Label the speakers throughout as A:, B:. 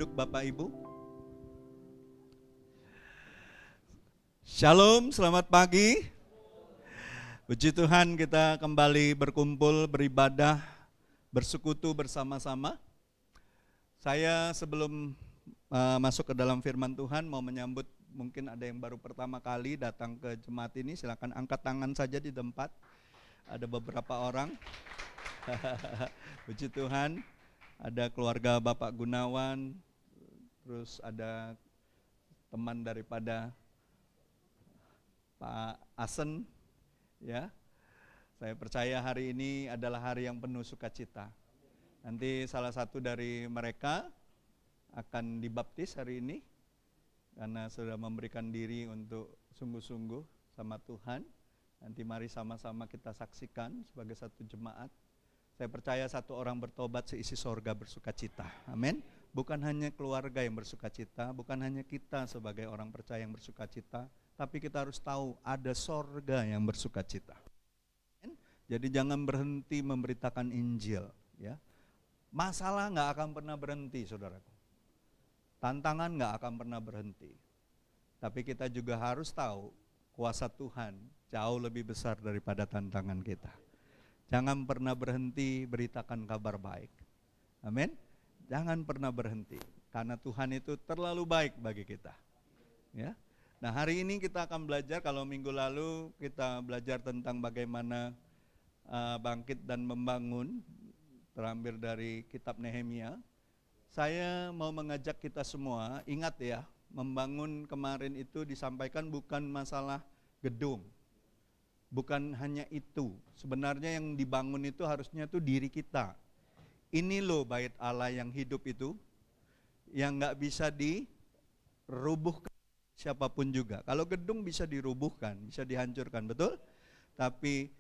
A: Duduk Bapak Ibu. Shalom, selamat pagi. Puji Tuhan, kita kembali berkumpul, beribadah, bersekutu bersama-sama. Saya sebelum masuk ke dalam firman Tuhan mau menyambut, mungkin ada yang baru pertama kali datang ke jemaat ini, silakan angkat tangan saja di tempat. Ada beberapa orang. Puji Tuhan, ada keluarga Bapak Gunawan, terus ada teman daripada Pak Asen, ya. Saya percaya hari ini adalah hari yang penuh sukacita. Nanti salah satu dari mereka akan dibaptis hari ini, karena sudah memberikan diri untuk sungguh-sungguh sama Tuhan. Nanti mari sama-sama kita saksikan sebagai satu jemaat. Saya percaya satu orang bertobat seisi sorga bersukacita. Amin. Bukan hanya keluarga yang bersukacita, bukan hanya kita sebagai orang percaya yang bersukacita, tapi kita harus tahu ada sorga yang bersukacita. Jadi jangan berhenti memberitakan Injil, ya. Masalah nggak akan pernah berhenti, saudaraku. Tantangan nggak akan pernah berhenti. Tapi kita juga harus tahu kuasa Tuhan jauh lebih besar daripada tantangan kita. Jangan pernah berhenti beritakan kabar baik. Amin. Jangan pernah berhenti, karena Tuhan itu terlalu baik bagi kita. Ya. Nah, hari ini kita akan belajar, kalau minggu lalu kita belajar tentang bagaimana bangkit dan membangun, terambil dari kitab Nehemia. Saya mau mengajak kita semua, ingat ya, membangun kemarin itu disampaikan bukan masalah gedung. Bukan hanya itu, sebenarnya yang dibangun itu harusnya tuh diri kita. Ini loh bait Allah yang hidup itu, yang gak bisa dirubuhkan siapapun juga. Kalau gedung bisa dirubuhkan, bisa dihancurkan, betul? Tapi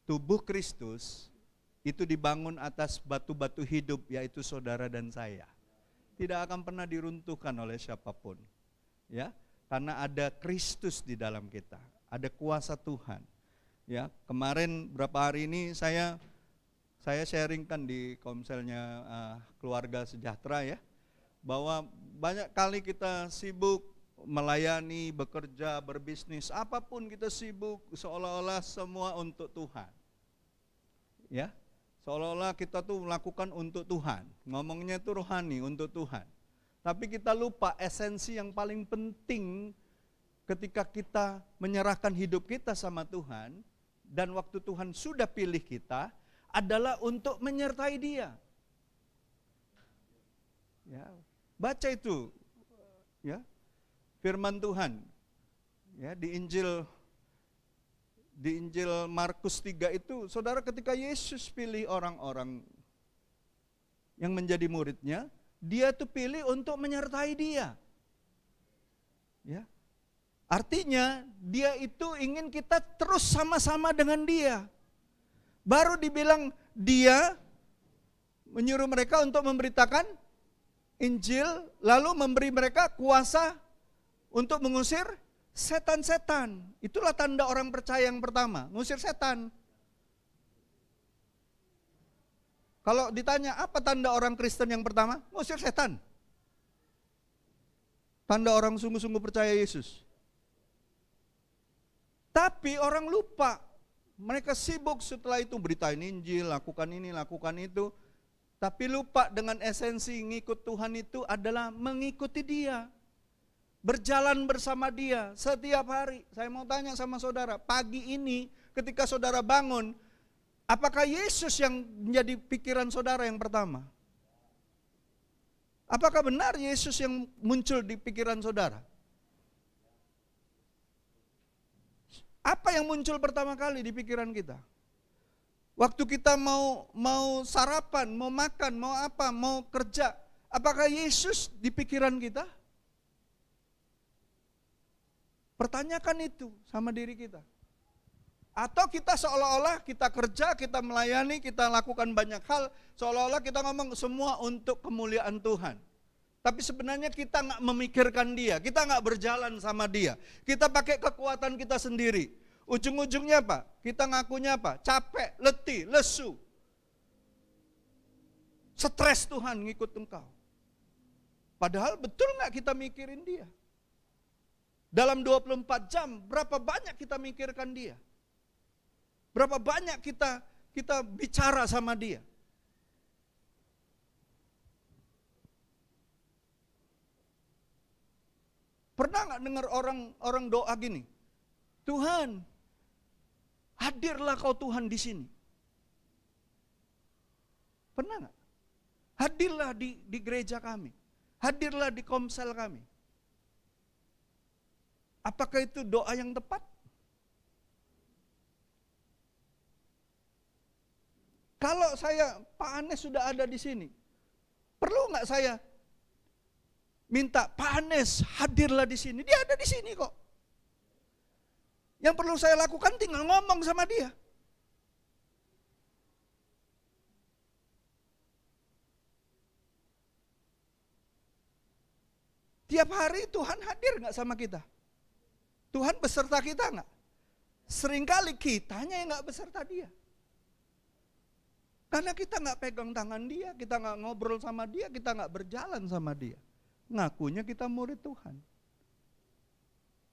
A: tubuh Kristus itu dibangun atas batu-batu hidup, yaitu saudara dan saya. Tidak akan pernah diruntuhkan oleh siapapun, ya, karena ada Kristus di dalam kita, ada kuasa Tuhan. Ya, kemarin berapa hari ini saya sharingkan di komselnya Keluarga Sejahtera, ya, bahwa banyak kali kita sibuk melayani, bekerja, berbisnis, apapun kita sibuk, seolah-olah semua untuk Tuhan. Ya, seolah-olah kita tuh melakukan untuk Tuhan, ngomongnya itu rohani untuk Tuhan. Tapi kita lupa esensi yang paling penting ketika kita menyerahkan hidup kita sama Tuhan, dan waktu Tuhan sudah pilih kita, adalah untuk menyertai Dia. Ya, baca itu, ya, firman Tuhan, ya, di Injil Markus 3 itu, saudara, ketika Yesus pilih orang-orang yang menjadi muridnya, Dia tuh pilih untuk menyertai Dia. Ya. Artinya Dia itu ingin kita terus sama-sama dengan Dia. Baru dibilang Dia menyuruh mereka untuk memberitakan Injil, lalu memberi mereka kuasa untuk mengusir setan-setan. Itulah tanda orang percaya yang pertama, mengusir setan. Kalau ditanya apa tanda orang Kristen yang pertama? Mengusir setan. Tanda orang sungguh-sungguh percaya Yesus. Tapi orang lupa. Mereka sibuk setelah itu beritain Injil, lakukan ini, lakukan itu. Tapi lupa dengan esensi ngikut Tuhan itu adalah mengikuti Dia. Berjalan bersama Dia setiap hari. Saya mau tanya sama saudara, pagi ini ketika saudara bangun, apakah Yesus yang menjadi pikiran saudara yang pertama? Apakah benar Yesus yang muncul di pikiran saudara? Apa yang muncul pertama kali di pikiran kita? Waktu kita mau sarapan, mau makan, mau apa, mau kerja, apakah Yesus di pikiran kita? Pertanyakan itu sama diri kita. Atau kita seolah-olah kita kerja, kita melayani, kita lakukan banyak hal, seolah-olah kita ngomong semua untuk kemuliaan Tuhan. Tapi sebenarnya kita nggak memikirkan Dia, kita nggak berjalan sama Dia. Kita pakai kekuatan kita sendiri. Ujung-ujungnya apa? Kita ngakunya apa? Capek, letih, lesu. Stres Tuhan ngikut Engkau. Padahal betul nggak kita mikirin dia? Dalam 24 jam, berapa banyak kita mikirkan dia? Berapa banyak kita bicara sama dia? Pernah nggak dengar orang doa gini? Tuhan, hadirlah kau Tuhan di sini. Pernah nggak? Hadirlah di gereja kami. Hadirlah di komsel kami. Apakah itu doa yang tepat? Kalau Pak Anes sudah ada di sini, perlu nggak saya minta Pak Anes hadirlah di sini? Dia ada di sini kok. Yang perlu saya lakukan tinggal ngomong sama dia. Tiap hari Tuhan hadir nggak sama kita? Tuhan beserta kita nggak? Seringkali kitanya yang nggak beserta dia. Karena kita nggak pegang tangan dia, kita nggak ngobrol sama dia, kita nggak berjalan sama dia. Ngakunya kita murid Tuhan.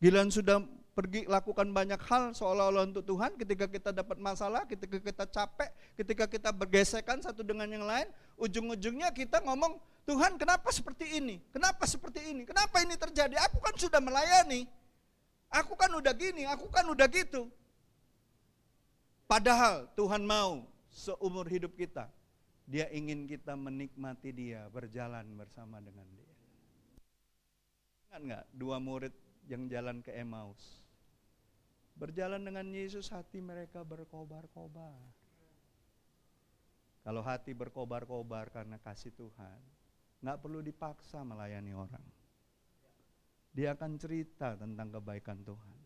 A: Giliran sudah pergi lakukan banyak hal seolah-olah untuk Tuhan, ketika kita dapat masalah, ketika kita capek, ketika kita bergesekan satu dengan yang lain, ujung-ujungnya kita ngomong, Tuhan kenapa seperti ini? Kenapa seperti ini? Kenapa ini terjadi? Aku kan sudah melayani. Aku kan udah gini, aku kan udah gitu. Padahal Tuhan mau seumur hidup kita, Dia ingin kita menikmati Dia, berjalan bersama dengan Dia. Ingat nggak 2 murid yang jalan ke Emmaus? Berjalan dengan Yesus, hati mereka berkobar-kobar. Kalau hati berkobar-kobar karena kasih Tuhan, nggak perlu dipaksa melayani orang. Dia akan cerita tentang kebaikan Tuhan.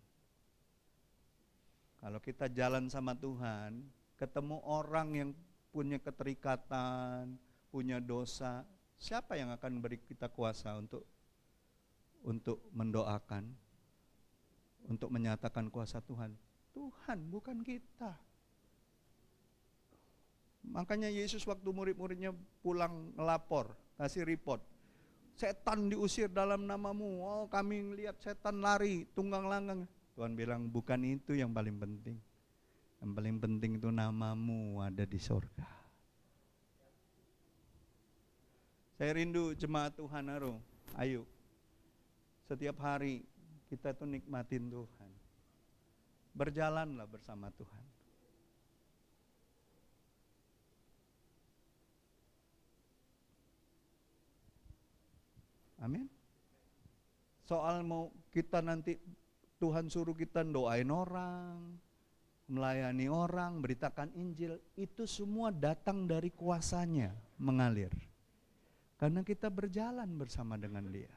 A: Kalau kita jalan sama Tuhan, ketemu orang yang punya keterikatan, punya dosa, siapa yang akan beri kita kuasa untuk mendoakan, untuk menyatakan kuasa Tuhan? Tuhan, bukan kita. Makanya Yesus waktu murid-muridnya pulang ngelapor, kasih report, setan diusir dalam namamu. Oh, kami lihat setan lari, tunggang langgang. Tuhan bilang, bukan itu yang paling penting. Yang paling penting itu namamu ada di surga. Saya rindu jemaat Tuhan, ayo. Setiap hari kita tuh nikmatin Tuhan. Berjalanlah bersama Tuhan. Amin. Soal mau kita nanti Tuhan suruh kita doain orang, melayani orang, beritakan Injil, itu semua datang dari kuasanya mengalir. Karena kita berjalan bersama dengan Dia.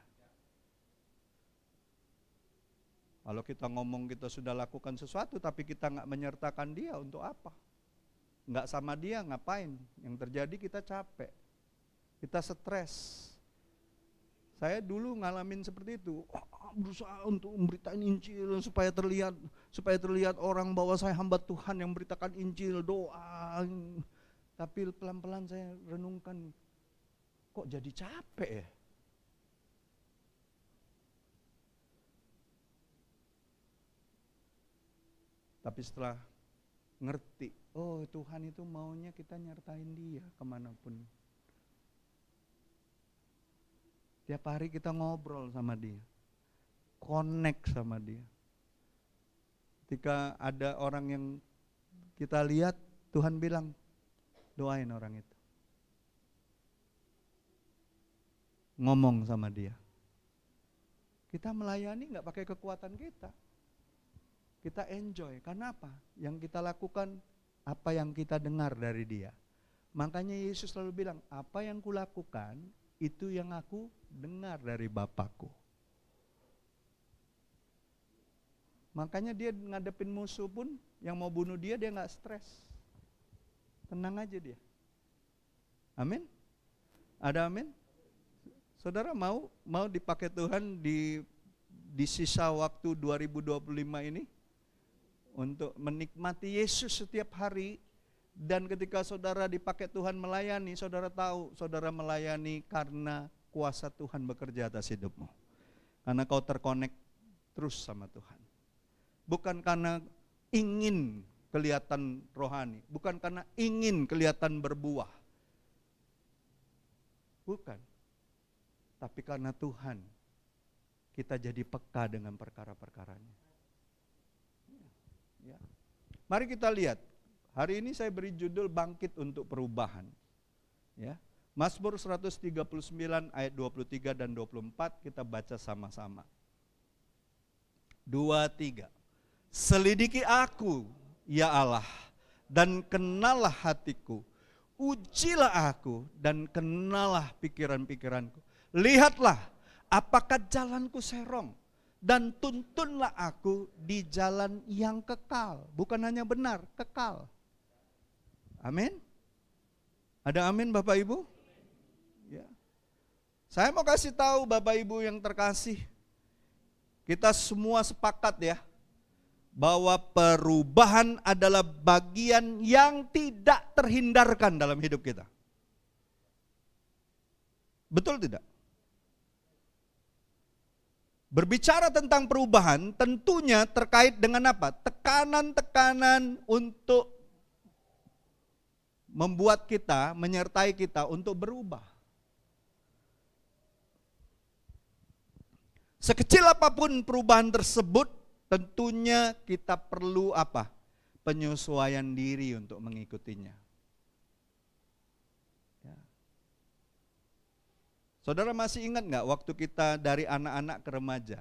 A: Kalau kita ngomong kita sudah lakukan sesuatu tapi kita nggak menyertakan Dia, untuk apa? Nggak sama Dia ngapain? Yang terjadi kita capek, kita stres. Saya dulu ngalamin seperti itu, berusaha untuk memberitakan Injil supaya terlihat orang bahwa saya hamba Tuhan yang memberitakan Injil, doa. Tapi pelan-pelan saya renungkan, kok jadi capek ya? Tapi setelah ngerti, oh Tuhan itu maunya kita nyertain Dia kemanapun. Tiap hari kita ngobrol sama Dia, connect sama Dia. Ketika ada orang yang kita lihat, Tuhan bilang, doain orang itu. Ngomong sama dia. Kita melayani nggak pakai kekuatan kita. Kita enjoy, karena apa? Yang kita lakukan, apa yang kita dengar dari Dia. Makanya Yesus selalu bilang, apa yang kulakukan, itu yang aku dengar dari Bapakku. Makanya dia ngadepin musuh pun, yang mau bunuh dia nggak stres. Tenang aja dia. Amin? Ada amin? Saudara mau dipakai Tuhan di sisa waktu 2025 ini? Untuk menikmati Yesus setiap hari. Dan ketika saudara dipakai Tuhan melayani, saudara tahu saudara melayani karena kuasa Tuhan bekerja atas hidupmu. Karena kau terkonek terus sama Tuhan. Bukan karena ingin kelihatan rohani, bukan karena ingin kelihatan berbuah. Bukan. Tapi karena Tuhan, kita jadi peka dengan perkara-perkaranya. Ya. Mari kita lihat. Hari ini saya beri judul Bangkit untuk Perubahan. Ya. Mazmur 139 ayat 23 dan 24 kita baca sama-sama. 2, 3. Selidiki aku, ya Allah, dan kenallah hatiku. Ujilah aku dan kenallah pikiran-pikiranku. Lihatlah apakah jalanku serong, dan tuntunlah aku di jalan yang kekal. Bukan hanya benar, kekal. Amin. Ada amin Bapak Ibu? Ya. Saya mau kasih tahu Bapak Ibu yang terkasih, kita semua sepakat ya, bahwa perubahan adalah bagian yang tidak terhindarkan dalam hidup kita. Betul tidak? Berbicara tentang perubahan tentunya terkait dengan apa? Tekanan-tekanan untuk membuat kita, menyertai kita untuk berubah. Sekecil apapun perubahan tersebut, tentunya kita perlu apa? Penyesuaian diri untuk mengikutinya. Ya. Saudara masih ingat nggak waktu kita dari anak-anak ke remaja?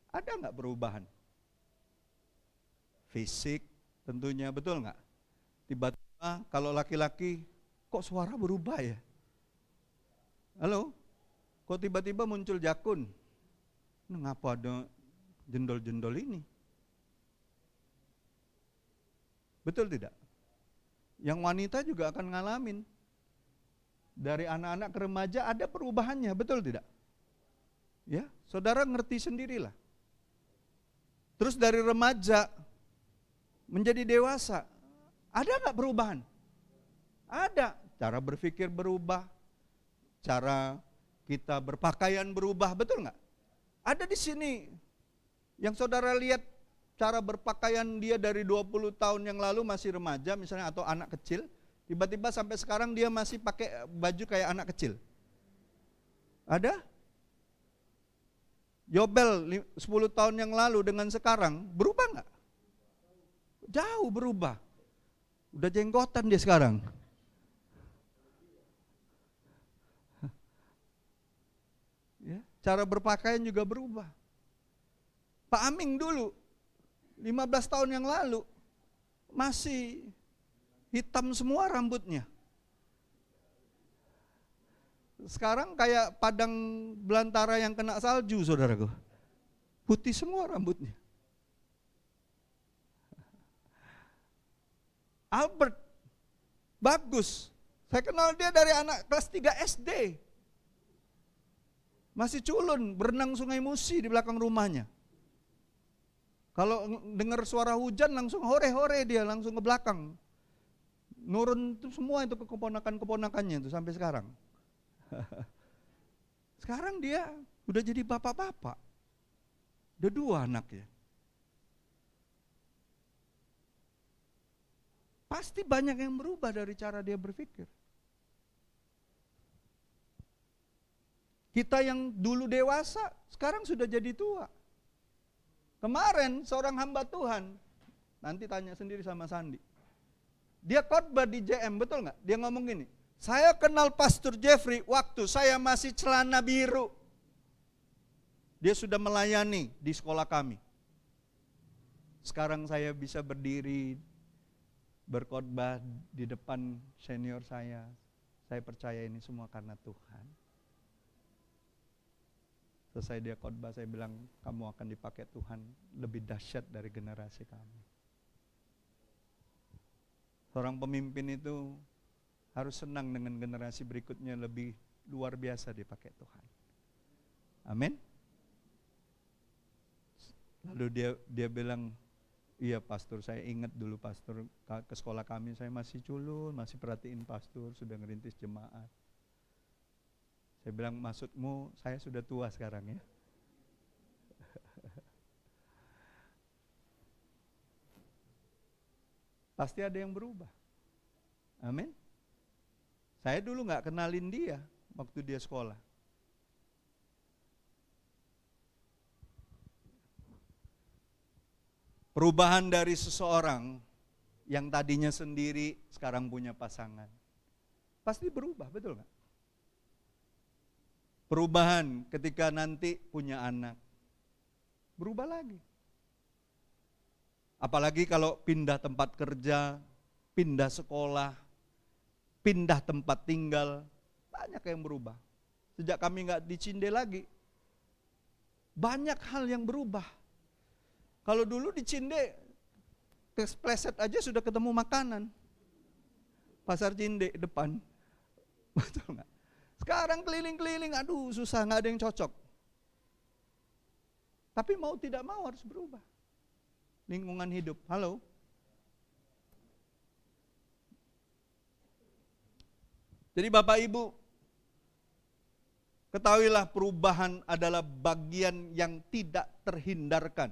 A: Ada nggak perubahan? Fisik tentunya, betul nggak? Tiba-tiba kalau laki-laki, kok suara berubah ya? Halo? Kok tiba-tiba muncul jakun? Ngapa ada jendol-jendol ini? Betul tidak? Yang wanita juga akan ngalamin. Dari anak-anak ke remaja ada perubahannya, betul tidak? Ya, saudara ngerti sendirilah. Terus dari remaja menjadi dewasa, ada nggak perubahan? Ada. Cara berpikir berubah, cara kita berpakaian berubah, betul nggak? Ada di sini yang saudara lihat cara berpakaian dia dari 20 tahun yang lalu masih remaja misalnya atau anak kecil, tiba-tiba sampai sekarang dia masih pakai baju kayak anak kecil. Ada? Yobel 10 tahun yang lalu dengan sekarang berubah nggak? Jauh berubah. Udah jenggotan dia sekarang. Ya, cara berpakaian juga berubah. Pak Aming dulu 15 tahun yang lalu masih hitam semua rambutnya. Sekarang kayak padang belantara yang kena salju, saudaraku. Putih semua rambutnya. Albert, bagus. Saya kenal dia dari anak kelas 3 SD. Masih culun, berenang Sungai Musi di belakang rumahnya. Kalau dengar suara hujan langsung hore-hore dia, langsung ke belakang. Nurun itu semua itu ke keponakan-keponakannya itu sampai sekarang. Sekarang dia udah jadi bapak-bapak. Udah 2 anaknya. Pasti banyak yang berubah dari cara dia berpikir. Kita yang dulu dewasa, sekarang sudah jadi tua. Kemarin seorang hamba Tuhan, nanti tanya sendiri sama Sandi. Dia khotbah di JM, betul nggak? Dia ngomong gini, saya kenal Pastor Jeffrey waktu saya masih celana biru. Dia sudah melayani di sekolah kami. Sekarang saya bisa berdiri berkhotbah di depan senior saya. Saya percaya ini semua karena Tuhan. Selesai dia khotbah, saya bilang, kamu akan dipakai Tuhan lebih dahsyat dari generasi kami. Seorang pemimpin itu harus senang dengan generasi berikutnya lebih luar biasa dipakai Tuhan. Amin. Lalu dia bilang, iya pastor, saya ingat dulu pastor ke sekolah kami, saya masih culun, masih perhatiin pastor, sudah ngerintis jemaat. Saya bilang, maksudmu saya sudah tua sekarang ya? Pasti ada yang berubah. Amin. Saya dulu nggak kenalin dia waktu dia sekolah. Perubahan dari seseorang yang tadinya sendiri sekarang punya pasangan. Pasti berubah, betul nggak? Perubahan ketika nanti punya anak. Berubah lagi. Apalagi kalau pindah tempat kerja, pindah sekolah, pindah tempat tinggal, banyak yang berubah. Sejak kami nggak di Cinde lagi, banyak hal yang berubah. Kalau dulu di Cinde, pleset aja sudah ketemu makanan. Pasar Cinde depan. Betul nggak? Sekarang keliling-keliling, aduh susah, nggak ada yang cocok. Tapi mau tidak mau harus berubah. Lingkungan hidup, halo? Jadi Bapak Ibu, ketahuilah perubahan adalah bagian yang tidak terhindarkan.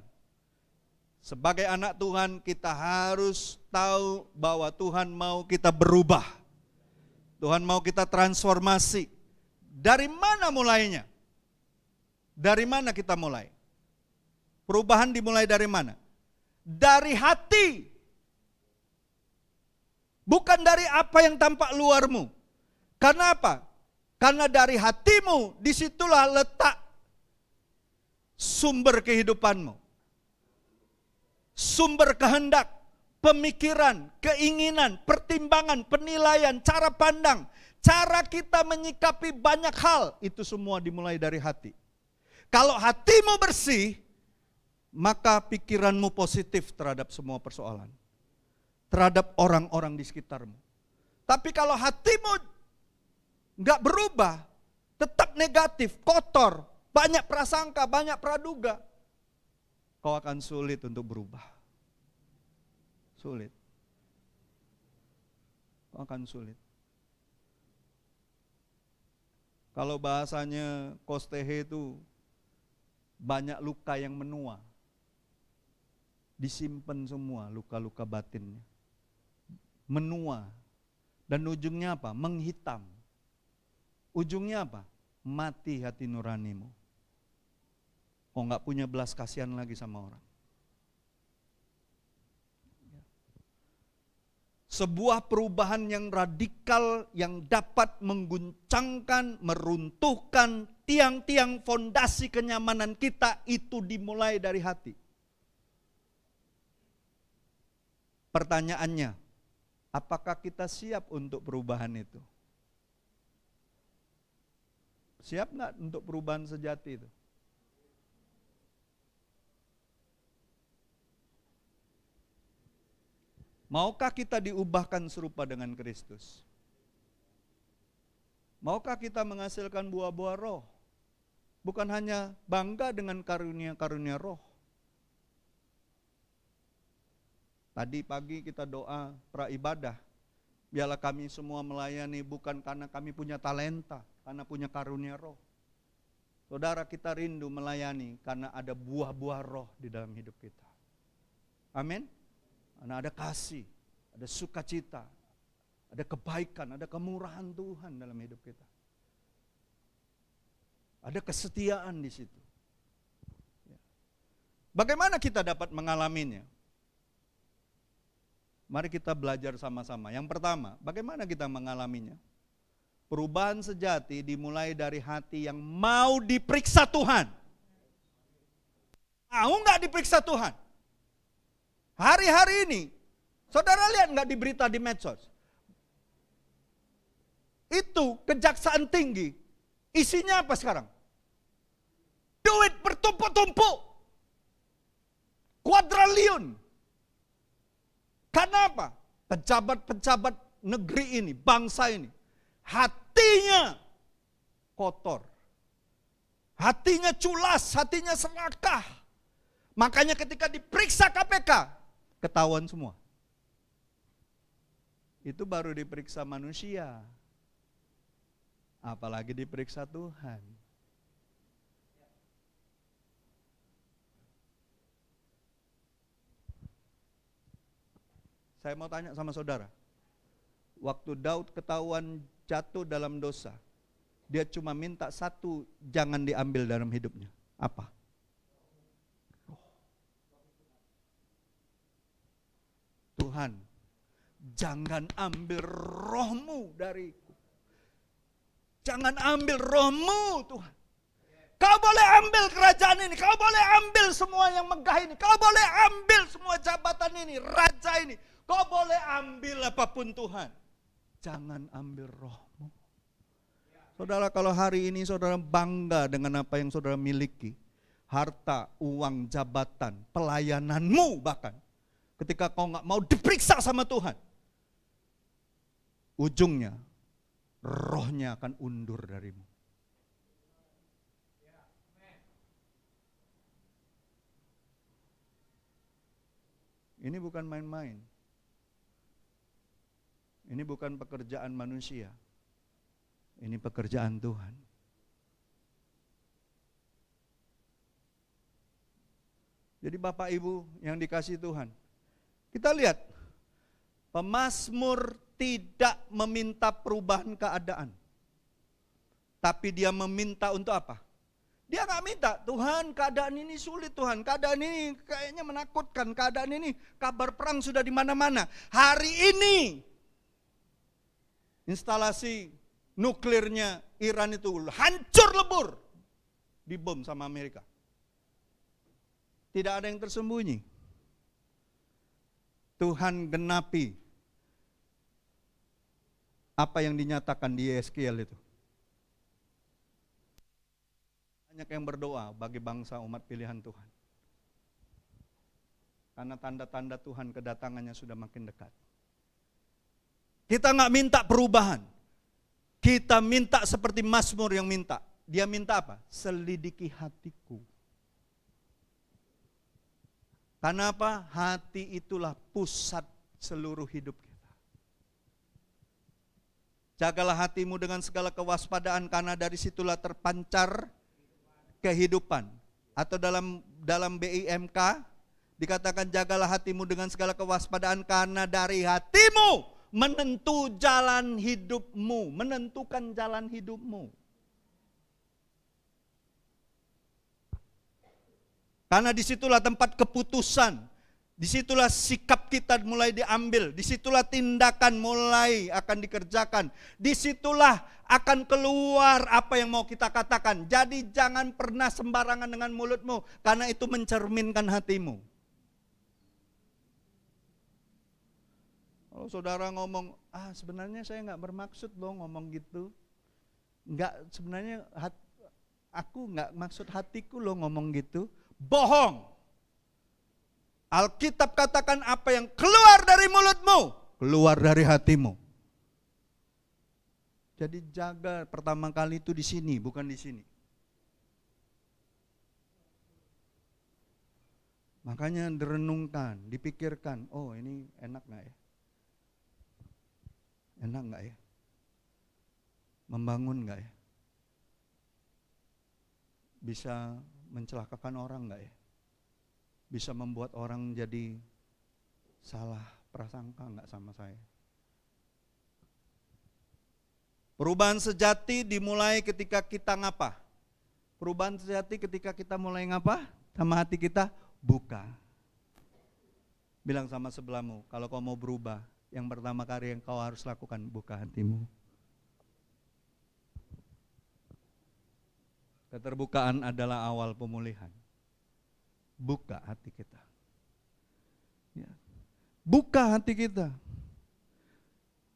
A: Sebagai anak Tuhan kita harus tahu bahwa Tuhan mau kita berubah. Tuhan mau kita transformasi. Dari mana mulainya? Dari mana kita mulai? Perubahan dimulai dari mana? Dari hati. Bukan dari apa yang tampak luarmu. Karena apa? Karena dari hatimu disitulah letak sumber kehidupanmu. Sumber kehendak, pemikiran, keinginan, pertimbangan, penilaian, cara pandang, cara kita menyikapi banyak hal, itu semua dimulai dari hati. Kalau hatimu bersih, maka pikiranmu positif terhadap semua persoalan. Terhadap orang-orang di sekitarmu. Tapi kalau hatimu nggak berubah, tetap negatif, kotor, banyak prasangka, banyak praduga, kau akan sulit untuk berubah. Sulit. Kau akan sulit. Kalau bahasanya Kostehe itu banyak luka yang menua. Disimpan semua luka-luka batinnya. Menua. Dan ujungnya apa? Menghitam. Ujungnya apa? Mati hati nuranimu. Kau nggak punya belas kasihan lagi sama orang. Sebuah perubahan yang radikal yang dapat mengguncangkan, meruntuhkan tiang-tiang fondasi kenyamanan kita itu dimulai dari hati. Pertanyaannya, apakah kita siap untuk perubahan itu? Siap nggak untuk perubahan sejati itu? Maukah kita diubahkan serupa dengan Kristus? Maukah kita menghasilkan buah-buah roh? Bukan hanya bangga dengan karunia-karunia roh. Tadi pagi kita doa praibadah. Biarlah kami semua melayani bukan karena kami punya talenta, karena punya karunia roh. Saudara, kita rindu melayani karena ada buah-buah roh di dalam hidup kita. Amin. Karena ada kasih, ada sukacita, ada kebaikan, ada kemurahan Tuhan dalam hidup kita. Ada kesetiaan di situ. Bagaimana kita dapat mengalaminya? Mari kita belajar sama-sama. Yang pertama, bagaimana kita mengalaminya? Perubahan sejati dimulai dari hati yang mau diperiksa Tuhan. Mau nggak diperiksa Tuhan? Hari-hari ini, saudara lihat nggak di berita di medsos? Itu kejaksaan tinggi, isinya apa sekarang? Duit bertumpuk-tumpuk, kuadriliun. Karena apa? Pejabat-pejabat negeri ini, bangsa ini, hatinya kotor. Hatinya culas, hatinya serakah. Makanya ketika diperiksa KPK, ketahuan semua. Itu baru diperiksa manusia. apalagi diperiksa Tuhan. Saya mau tanya sama saudara, waktu Daud ketahuan jatuh dalam dosa, dia cuma minta satu, jangan diambil dalam hidupnya. Apa? Tuhan, jangan ambil rohmu dariku. Jangan ambil rohmu Tuhan. Kau boleh ambil kerajaan ini, kau boleh ambil semua yang megah ini, kau boleh ambil semua jabatan ini, raja ini. Kau boleh ambil apapun Tuhan. Jangan ambil rohmu. Saudara, kalau hari ini saudara bangga dengan apa yang saudara miliki, harta, uang, jabatan, pelayananmu bahkan, ketika kau nggak mau diperiksa sama Tuhan, ujungnya rohnya akan undur darimu. Ini bukan main-main. Ini bukan pekerjaan manusia. Ini pekerjaan Tuhan. Jadi Bapak Ibu yang dikasihi Tuhan, kita lihat pemazmur tidak meminta perubahan keadaan, tapi dia meminta untuk apa? Dia nggak minta, Tuhan keadaan ini sulit Tuhan, keadaan ini kayaknya menakutkan, keadaan ini kabar perang sudah di mana-mana. Hari ini instalasi nuklirnya Iran itu hancur lebur, dibom sama Amerika. Tidak ada yang tersembunyi. Tuhan genapi apa yang dinyatakan di Yeskiel itu. Banyak yang berdoa bagi bangsa umat pilihan Tuhan. Karena tanda-tanda Tuhan kedatangannya sudah makin dekat. Kita nggak minta perubahan. Kita minta seperti Mazmur yang minta. Dia minta apa? Selidiki hatiku. Karena apa? Hati itulah pusat seluruh hidup kita. Jagalah hatimu dengan segala kewaspadaan, karena dari situlah terpancar kehidupan. Atau dalam BIMK dikatakan jagalah hatimu dengan segala kewaspadaan, karena dari hatimu menentukan jalan hidupmu. Karena disitulah tempat keputusan, disitulah sikap kita mulai diambil, disitulah tindakan mulai akan dikerjakan, disitulah akan keluar apa yang mau kita katakan. Jadi jangan pernah sembarangan dengan mulutmu, karena itu mencerminkan hatimu. Kalau saudara ngomong, sebenarnya saya nggak bermaksud loh ngomong gitu. Sebenarnya aku nggak maksud hatiku loh ngomong gitu. Bohong. Alkitab katakan apa yang keluar dari mulutmu, keluar dari hatimu. Jadi jaga pertama kali itu di sini, bukan di sini. Makanya direnungkan, dipikirkan, oh ini enak gak ya? Enak gak ya? Membangun gak ya? Bisa mencelakakan orang gak ya? Bisa membuat orang jadi salah prasangka gak sama saya? Perubahan sejati dimulai ketika kita ngapa? Perubahan sejati ketika kita mulai ngapa? Sama hati kita, buka. Bilang sama sebelahmu, kalau kau mau berubah, yang pertama kali yang kau harus lakukan, buka hatimu. Keterbukaan adalah awal pemulihan. Buka hati kita. Ya. Buka hati kita.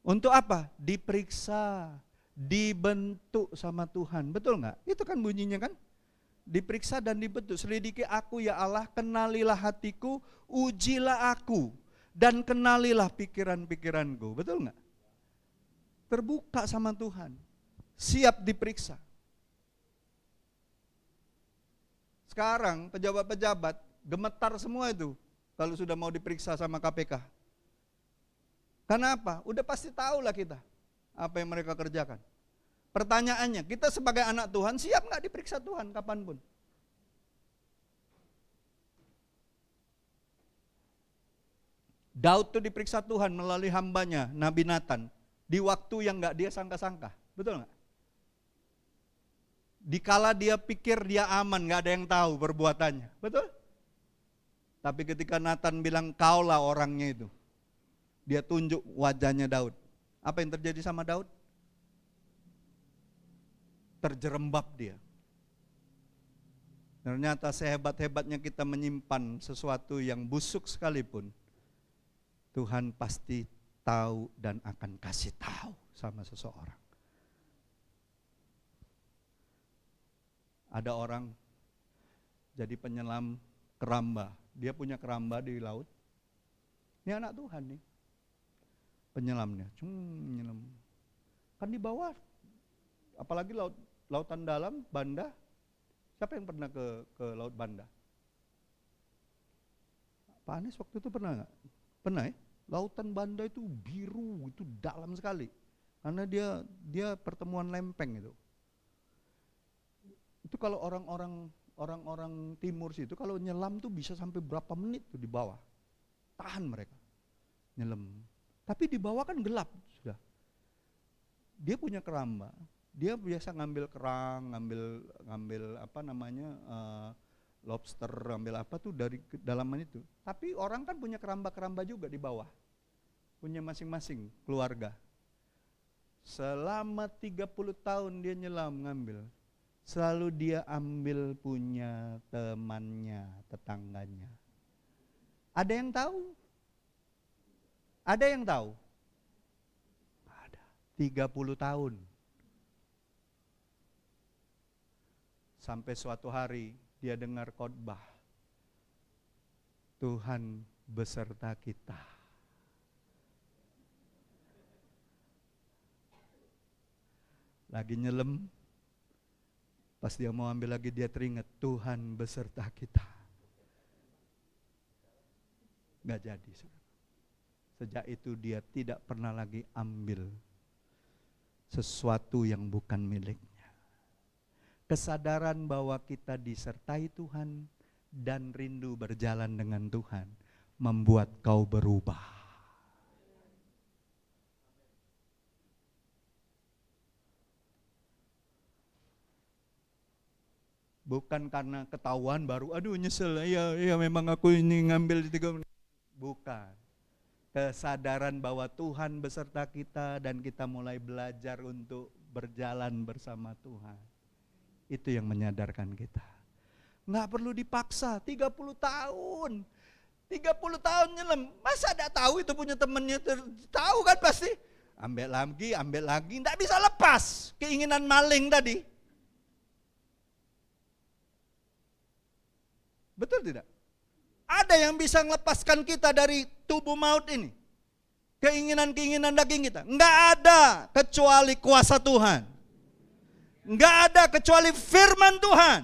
A: Untuk apa? Diperiksa, dibentuk sama Tuhan. Betul nggak? Itu kan bunyinya kan? Diperiksa dan dibentuk. Selidiki aku ya Allah, kenalilah hatiku, ujilah aku, dan kenalilah pikiran-pikiranku. Betul nggak? Terbuka sama Tuhan. Siap diperiksa. Sekarang pejabat-pejabat gemetar semua itu kalau sudah mau diperiksa sama KPK. Karena apa? Udah pasti tahu lah kita apa yang mereka kerjakan. Pertanyaannya, kita sebagai anak Tuhan siap nggak diperiksa Tuhan kapanpun? Daud tuh diperiksa Tuhan melalui hambanya, Nabi Nathan, di waktu yang nggak dia sangka-sangka, betul nggak? Dikala dia pikir dia aman, nggak ada yang tahu perbuatannya, betul? Tapi ketika Nathan bilang kaulah orangnya itu, dia tunjuk wajahnya Daud. Apa yang terjadi sama Daud? Terjerembab dia. Ternyata sehebat-hebatnya kita menyimpan sesuatu yang busuk sekalipun, Tuhan pasti tahu dan akan kasih tahu sama seseorang. Ada orang jadi penyelam keramba. Dia punya keramba di laut. Ini anak Tuhan nih. Penyelamnya. Menyelam. Kan di bawah. Apalagi lautan dalam, Banda. Siapa yang pernah ke Laut Banda? Pak Anies waktu itu pernah nggak? Pernah ya? Lautan Banda itu biru, itu dalam sekali. Karena dia pertemuan lempeng itu. Itu kalau orang-orang timur situ kalau nyelam tuh bisa sampai berapa menit tuh di bawah. Tahan mereka. Nyelam. Tapi di bawah kan gelap sudah. Dia punya keramba. Dia biasa ngambil kerang, ngambil apa namanya? Lobster, ambil apa tuh dari kedalaman itu. Tapi orang kan punya keramba-keramba juga di bawah. Punya masing-masing keluarga. Selama 30 tahun dia nyelam ngambil. Selalu dia ambil punya temannya, tetangganya. Ada yang tahu? Ada yang tahu? Ada. 30 tahun. Sampai suatu hari dia dengar khotbah, Tuhan beserta kita. Lagi nyelam, pas dia mau ambil lagi dia teringat Tuhan beserta kita. Gak jadi. Sejak itu dia tidak pernah lagi ambil sesuatu yang bukan miliknya. Kesadaran bahwa kita disertai Tuhan dan rindu berjalan dengan Tuhan membuat kau berubah. Bukan karena ketahuan baru, aduh nyesel, ya memang aku ini ngambil di 3 menit. Bukan. Kesadaran bahwa Tuhan beserta kita dan kita mulai belajar untuk berjalan bersama Tuhan. Itu yang menyadarkan kita. Nggak perlu dipaksa, 30 tahun. 30 tahun nyelam, masa tidak tahu itu punya temannya, tahu kan pasti. Ambil lagi, nggak bisa lepas keinginan maling tadi. Betul tidak? Ada yang bisa melepaskan kita dari tubuh maut ini. Keinginan-keinginan daging kita. Nggak ada kecuali kuasa Tuhan. Nggak ada kecuali firman Tuhan.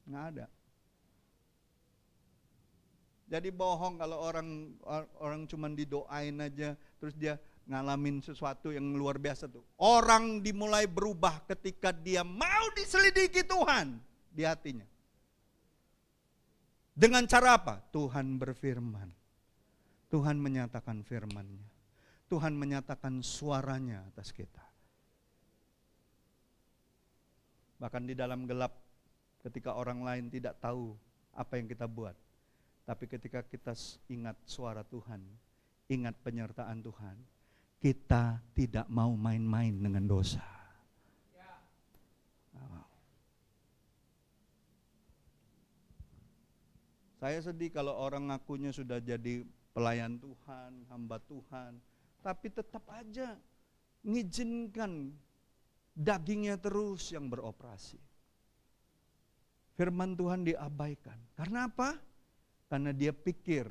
A: Nggak ada. Jadi bohong kalau orang cuma didoain aja, terus dia ngalamin sesuatu yang luar biasa tuh. Orang dimulai berubah ketika dia mau diselidiki Tuhan di hatinya. Dengan cara apa? Tuhan berfirman. Tuhan menyatakan firman-Nya. Tuhan menyatakan suaranya atas kita. Bahkan di dalam gelap ketika orang lain tidak tahu apa yang kita buat. Tapi ketika kita ingat suara Tuhan, ingat penyertaan Tuhan, kita tidak mau main-main dengan dosa. Saya sedih kalau orang ngakunya sudah jadi pelayan Tuhan, hamba Tuhan, tapi tetap aja ngizinkan dagingnya terus yang beroperasi. Firman Tuhan diabaikan. Karena apa? Karena dia pikir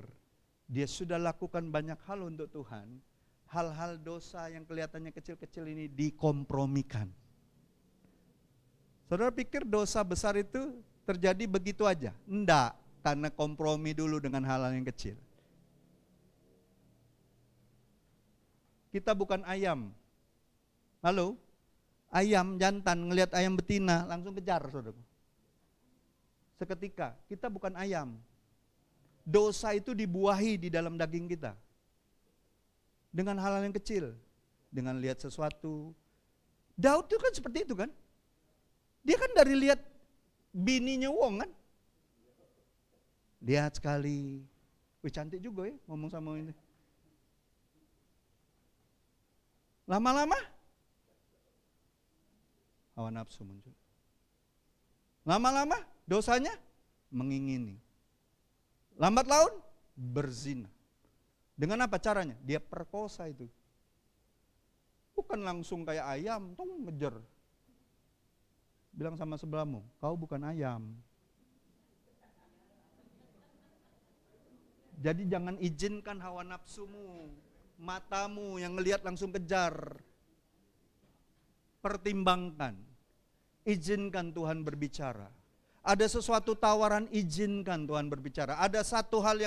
A: dia sudah lakukan banyak hal untuk Tuhan. Hal-hal dosa yang kelihatannya kecil-kecil ini dikompromikan. Saudara pikir dosa besar itu terjadi begitu aja? Enggak, karena kompromi dulu dengan hal-hal yang kecil. Kita bukan ayam. Halo? Ayam jantan ngelihat ayam betina langsung kejar, saudara. Seketika, kita bukan ayam. Dosa itu dibuahi di dalam daging kita. Dengan hal-hal yang kecil. Dengan lihat sesuatu. Daud itu kan seperti itu kan. Dia kan dari lihat bininya Wong kan. Lihat sekali. Wih, cantik juga ya ngomong sama ini. Lama-lama hawa nafsu muncul. Lama-lama dosanya mengingini. Lambat laun berzina. Dengan apa caranya? Dia perkosa itu. Bukan langsung kayak ayam, tuh ngejar. Bilang sama sebelahmu, kau bukan ayam. Jadi jangan izinkan hawa nafsumu, matamu yang ngelihat langsung kejar. Pertimbangkan. Izinkan Tuhan berbicara. Ada sesuatu tawaran, izinkan Tuhan berbicara. Ada satu hal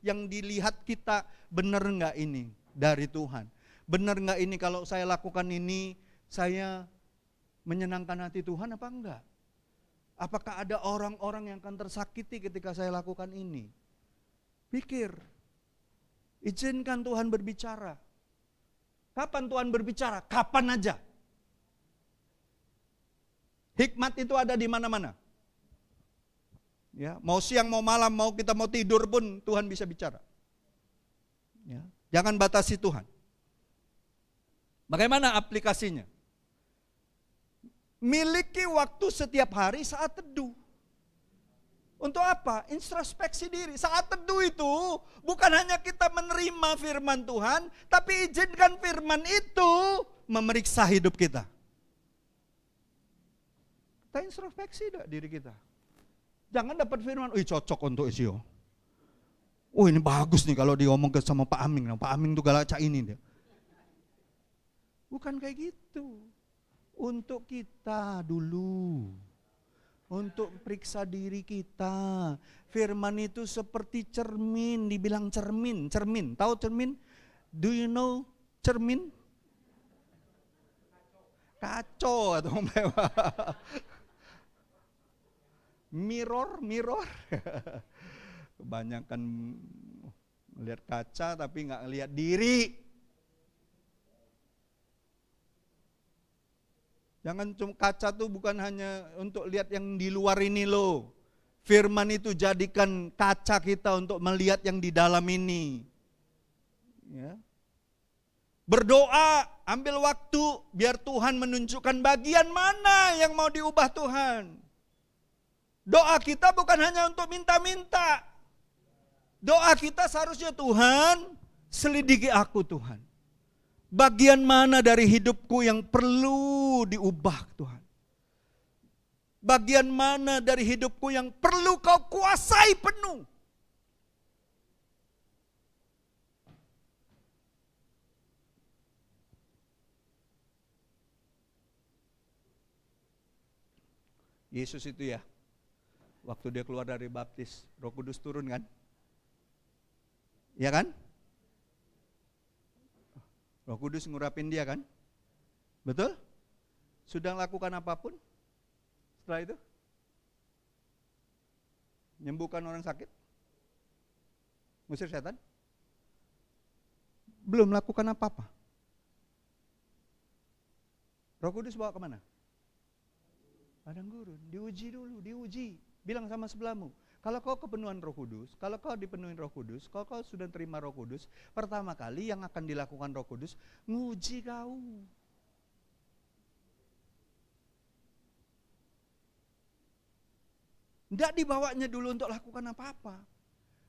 A: yang dilihat kita, benar enggak ini dari Tuhan? Benar enggak ini kalau saya lakukan ini, saya menyenangkan hati Tuhan apa enggak? Apakah ada orang-orang yang akan tersakiti ketika saya lakukan ini? Pikir. Izinkan Tuhan berbicara. Kapan Tuhan berbicara? Kapan aja. Hikmat itu ada di mana-mana. Ya, mau siang, mau malam, mau kita mau tidur pun Tuhan bisa bicara. Ya, jangan batasi Tuhan. Bagaimana aplikasinya? Miliki waktu setiap hari saat teduh. Untuk apa? Introspeksi diri. Saat teduh itu bukan hanya kita menerima firman Tuhan, tapi izinkan firman itu memeriksa hidup kita. Kita introspeksi diri kita. Jangan dapat firman, cocok untuk Isio. Ini bagus nih kalau diomong sama Pak Aming. Pak Aming tuh galak cak ini dia. Bukan kayak gitu. Untuk kita dulu. Untuk periksa diri kita. Firman itu seperti cermin, dibilang cermin. Cermin, tahu cermin? Do you know cermin? Kaco atau mewah. Mirror. Kebanyakan melihat kaca tapi nggak ngelihat diri. Jangan cuma kaca tuh bukan hanya untuk lihat yang di luar ini loh. Firman itu jadikan kaca kita untuk melihat yang di dalam ini. Ya. Berdoa, ambil waktu biar Tuhan menunjukkan bagian mana yang mau diubah Tuhan. Doa kita bukan hanya untuk minta-minta. Doa kita seharusnya, Tuhan, selidiki aku Tuhan. Bagian mana dari hidupku yang perlu diubah Tuhan. Bagian mana dari hidupku yang perlu kau kuasai penuh. Yesus itu ya, waktu dia keluar dari baptis, Roh Kudus turun kan? Iya kan? Roh Kudus ngurapin dia kan? Betul? Sudah lakukan apapun setelah itu? Menyembuhkan orang sakit? Ngusir setan? Belum lakukan apa-apa. Roh Kudus bawa kemana? Padang gurun, diuji dulu, diuji. Bilang sama sebelahmu, kalau kau kepenuhan Roh Kudus, kalau kau dipenuhi Roh Kudus, kalau kau sudah terima Roh Kudus, pertama kali yang akan dilakukan Roh Kudus, nguji kau. Tidak dibawanya dulu untuk lakukan apa-apa.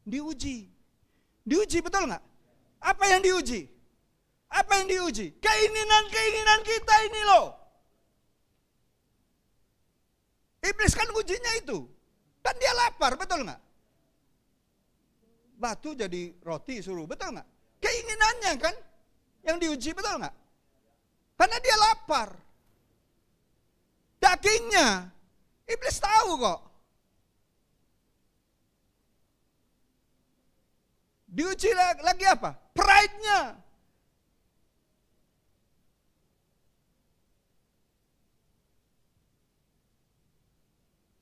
A: Diuji. Diuji betul nggak? Apa yang diuji? Apa yang diuji? Keinginan-keinginan kita ini loh. Iblis kan ujinya itu. Kan dia lapar, betul nggak? Batu jadi roti suruh, betul nggak? Keinginannya kan yang diuji, betul nggak? Karena dia lapar. Dagingnya, iblis tahu kok. Diuji lagi apa? Pride-nya.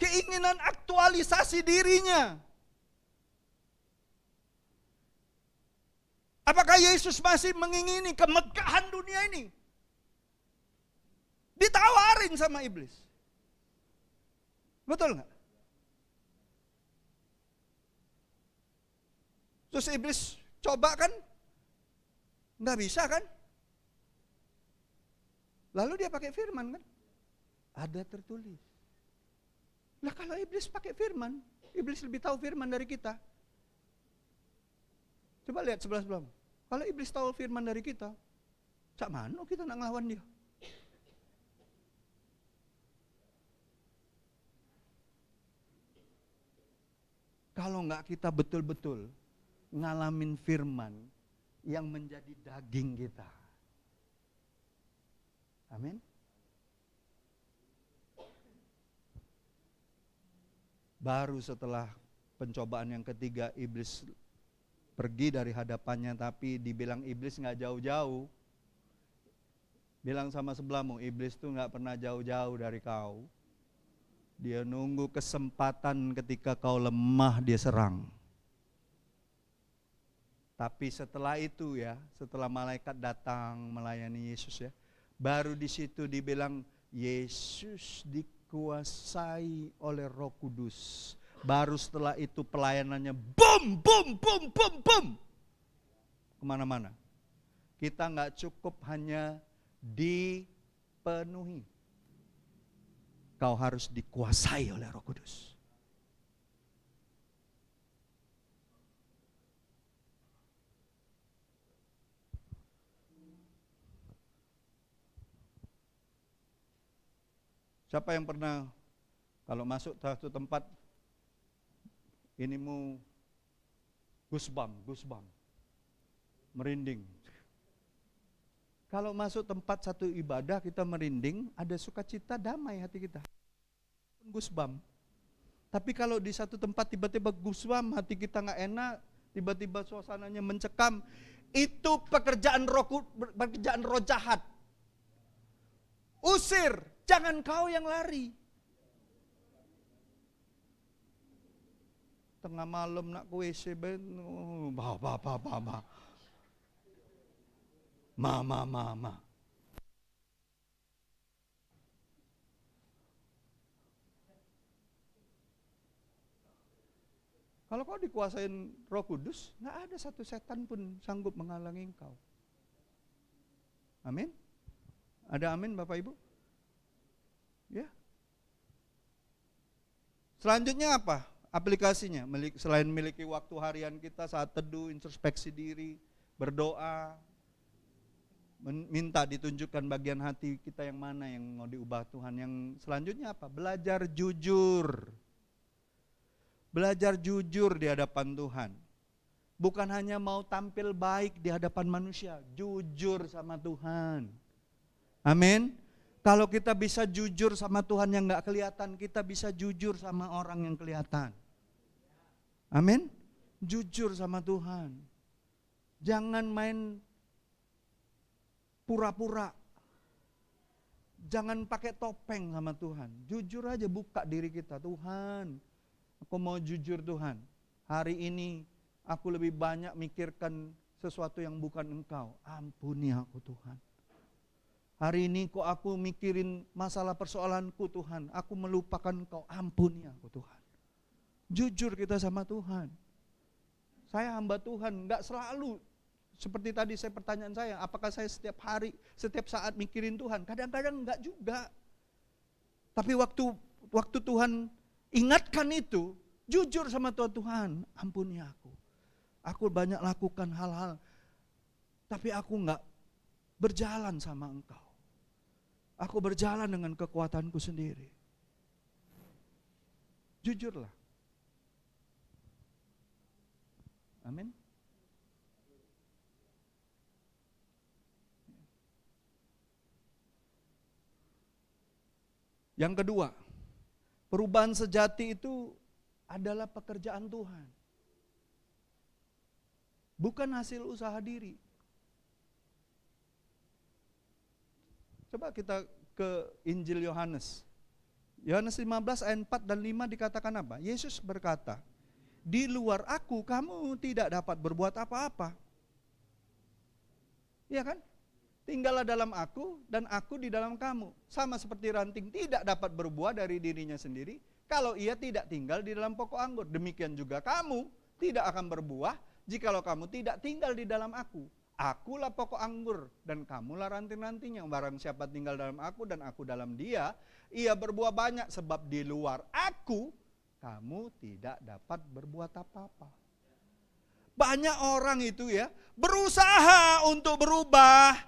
A: keinginan aktualisasi dirinya. Apakah Yesus masih mengingini kemegahan dunia ini? Ditawarin sama iblis. Betul nggak? Terus iblis coba kan? Nggak bisa kan? Lalu dia pakai firman kan? Ada tertulis. Lah kalau iblis pakai firman, iblis lebih tahu firman dari kita. Coba lihat sebelah-sebelah. Kalau iblis tahu firman dari kita, cak mana kita nak ngelawan dia? Kalau enggak kita betul-betul ngalamin firman yang menjadi daging kita. Amin. Baru setelah pencobaan yang ketiga, iblis pergi dari hadapannya, tapi dibilang iblis nggak jauh-jauh. Bilang sama sebelahmu, iblis tuh nggak pernah jauh-jauh dari kau. Dia nunggu kesempatan ketika kau lemah dia serang. Tapi setelah itu ya, setelah malaikat datang melayani Yesus ya, baru di situ dibilang Yesus dikuasai oleh Roh Kudus. Baru setelah itu pelayanannya boom, boom, boom, boom, boom. Kemana-mana. Kita nggak cukup hanya dipenuhi. Kau harus dikuasai oleh Roh Kudus. Siapa yang pernah kalau masuk satu tempat ini mau goosebump, merinding. Kalau masuk tempat satu ibadah kita merinding, ada sukacita, damai hati kita. Goosebump. Tapi kalau di satu tempat tiba-tiba goosebump, hati kita nggak enak, tiba-tiba suasananya mencekam, itu pekerjaan roh jahat. Usir, jangan kau yang lari. Tengah malam nak ke WC, mama. Kalau kau dikuasain Roh Kudus, nggak ada satu setan pun sanggup menghalangi engkau. Amin. Ada amin Bapak Ibu? Ya. Selanjutnya apa? Aplikasinya, selain memiliki waktu harian kita saat teduh, introspeksi diri, berdoa, minta ditunjukkan bagian hati kita yang mana yang mau diubah Tuhan. Yang selanjutnya apa? Belajar jujur. Belajar jujur di hadapan Tuhan. Bukan hanya mau tampil baik di hadapan manusia, jujur sama Tuhan. Amin. Kalau kita bisa jujur sama Tuhan yang gak kelihatan, kita bisa jujur sama orang yang kelihatan. Amin. Jujur sama Tuhan. Jangan main pura-pura. Jangan pakai topeng sama Tuhan. Jujur aja, buka diri kita. Tuhan, aku mau jujur Tuhan. Hari ini aku lebih banyak mikirkan sesuatu yang bukan Engkau. Ampuni aku Tuhan. Hari ini kok aku mikirin masalah persoalanku Tuhan. Aku melupakan Engkau. Ampuni aku Tuhan. Jujur kita sama Tuhan. Saya hamba Tuhan, enggak selalu seperti tadi pertanyaan saya, apakah saya setiap hari, setiap saat mikirin Tuhan? Kadang-kadang enggak juga. Tapi waktu Tuhan ingatkan itu, jujur sama Tuhan, ampuni aku. Aku banyak lakukan hal-hal, tapi aku enggak berjalan sama Engkau. Aku berjalan dengan kekuatanku sendiri. Jujurlah. Amin. Yang kedua, perubahan sejati itu adalah pekerjaan Tuhan. Bukan hasil usaha diri. Coba kita ke Injil Yohanes. Yohanes 15 ayat 4 dan 5 dikatakan apa? Yesus berkata, di luar aku kamu tidak dapat berbuat apa-apa. Iya kan? Tinggallah dalam aku dan aku di dalam kamu. Sama seperti ranting tidak dapat berbuah dari dirinya sendiri kalau ia tidak tinggal di dalam pokok anggur. Demikian juga kamu tidak akan berbuah jikalau kamu tidak tinggal di dalam aku. Akulah pokok anggur dan kamulah ranting-rantingnya. Barang siapa tinggal dalam aku dan aku dalam dia, ia berbuah banyak, sebab di luar aku kamu tidak dapat berbuat apa-apa. Banyak orang itu ya berusaha untuk berubah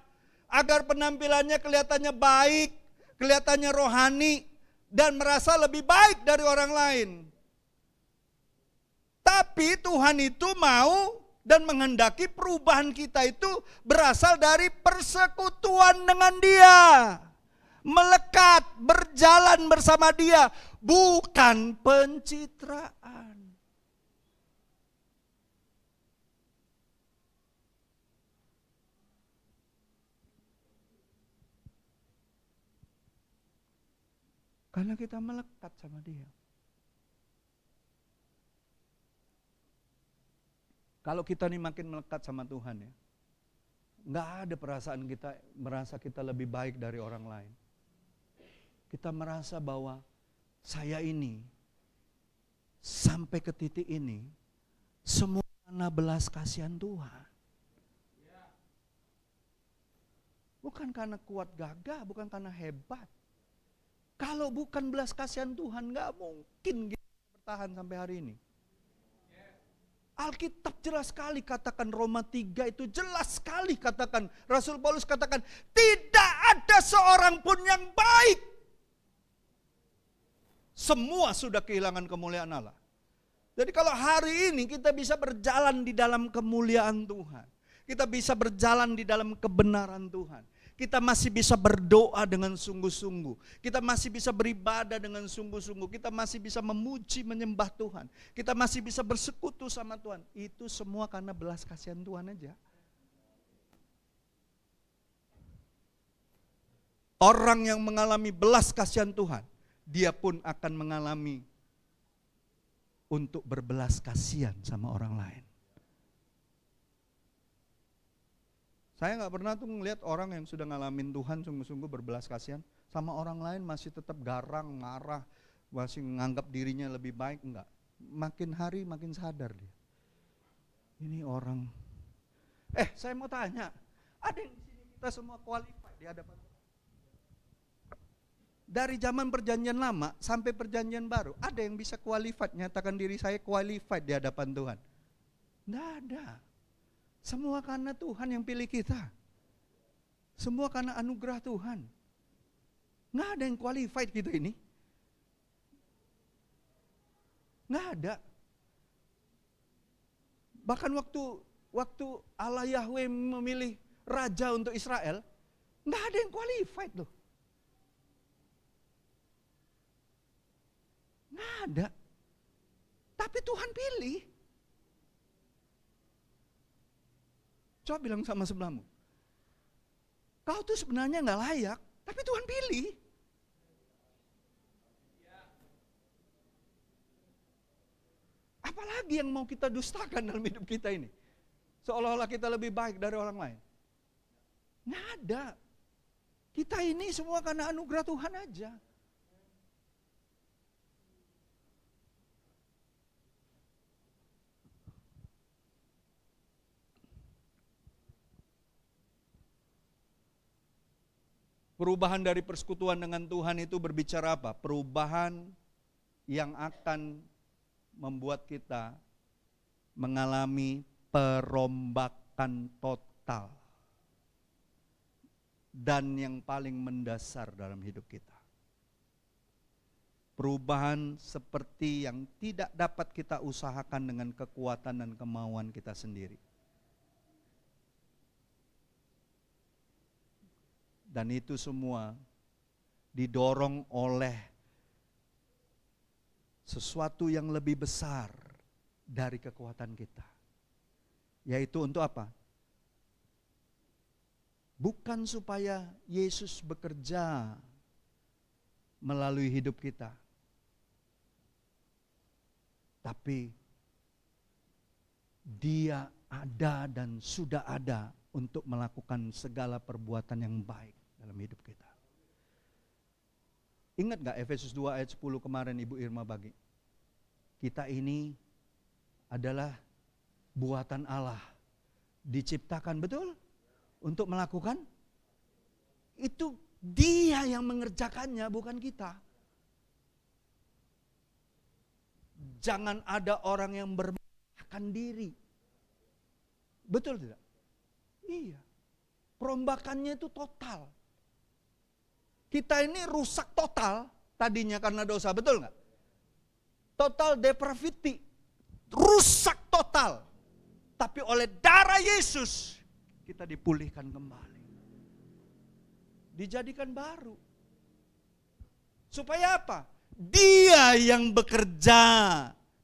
A: agar penampilannya kelihatannya baik, kelihatannya rohani, dan merasa lebih baik dari orang lain. Tapi Tuhan itu mau dan menghendaki perubahan kita itu berasal dari persekutuan dengan Dia. Melekat, berjalan bersama Dia, bukan pencitraan. Karena kita melekat sama Dia. Kalau kita nih makin melekat sama Tuhan ya, nggak ada perasaan kita merasa kita lebih baik dari orang lain. Kita merasa bahwa saya ini sampai ke titik ini semua karena belas kasihan Tuhan. Bukan karena kuat gagah, bukan karena hebat. Kalau bukan belas kasihan Tuhan, nggak mungkin kita bertahan sampai hari ini. Alkitab jelas sekali katakan, Roma 3 itu jelas sekali katakan, Rasul Paulus katakan, tidak ada seorang pun yang baik. Semua sudah kehilangan kemuliaan Allah. Jadi kalau hari ini kita bisa berjalan di dalam kemuliaan Tuhan, kita bisa berjalan di dalam kebenaran Tuhan, kita masih bisa berdoa dengan sungguh-sungguh, kita masih bisa beribadah dengan sungguh-sungguh, kita masih bisa memuji menyembah Tuhan, kita masih bisa bersekutu sama Tuhan. Itu semua karena belas kasihan Tuhan aja. Orang yang mengalami belas kasihan Tuhan, dia pun akan mengalami untuk berbelas kasihan sama orang lain. Saya nggak pernah tuh ngelihat orang yang sudah ngalamin Tuhan sungguh-sungguh berbelas kasihan sama orang lain masih tetap garang, marah, masih menganggap dirinya lebih baik. Enggak. Makin hari makin sadar dia. Ini orang. Saya mau tanya, ada yang di sini kita semua qualified di hadapan Tuhan? Dari zaman perjanjian lama sampai perjanjian baru, ada yang bisa qualified, nyatakan diri saya qualified di hadapan Tuhan? Nggak ada. Semua karena Tuhan yang pilih kita. Semua karena anugerah Tuhan. Nggak ada yang qualified gitu ini. Nggak ada. Bahkan waktu Allah Yahweh memilih raja untuk Israel, nggak ada yang qualified loh. Nggak ada. Tapi Tuhan pilih. Coba bilang sama sebelahmu, kau tuh sebenarnya nggak layak, tapi Tuhan pilih. Apalagi yang mau kita dustakan dalam hidup kita ini? Seolah-olah kita lebih baik dari orang lain. Nggak ada. Kita ini semua karena anugerah Tuhan aja. Perubahan dari persekutuan dengan Tuhan itu berbicara apa? Perubahan yang akan membuat kita mengalami perombakan total. Dan yang paling mendasar dalam hidup kita. Perubahan seperti yang tidak dapat kita usahakan dengan kekuatan dan kemauan kita sendiri. Dan itu semua didorong oleh sesuatu yang lebih besar dari kekuatan kita. Yaitu untuk apa? Bukan supaya Yesus bekerja melalui hidup kita. Tapi Dia ada dan sudah ada untuk melakukan segala perbuatan yang baik dalam hidup kita. Ingat gak Efesus 2 ayat 10 kemarin Ibu Irma bagi? Kita ini adalah buatan Allah. Diciptakan, betul? Untuk melakukan itu, Dia yang mengerjakannya, bukan kita. Jangan ada orang yang bermegahkan diri. Betul tidak? Iya. Perombakannya itu total. Kita ini rusak total tadinya karena dosa, betul nggak? Total depravity, rusak total. Tapi oleh darah Yesus kita dipulihkan kembali, dijadikan baru. Supaya apa? Dia yang bekerja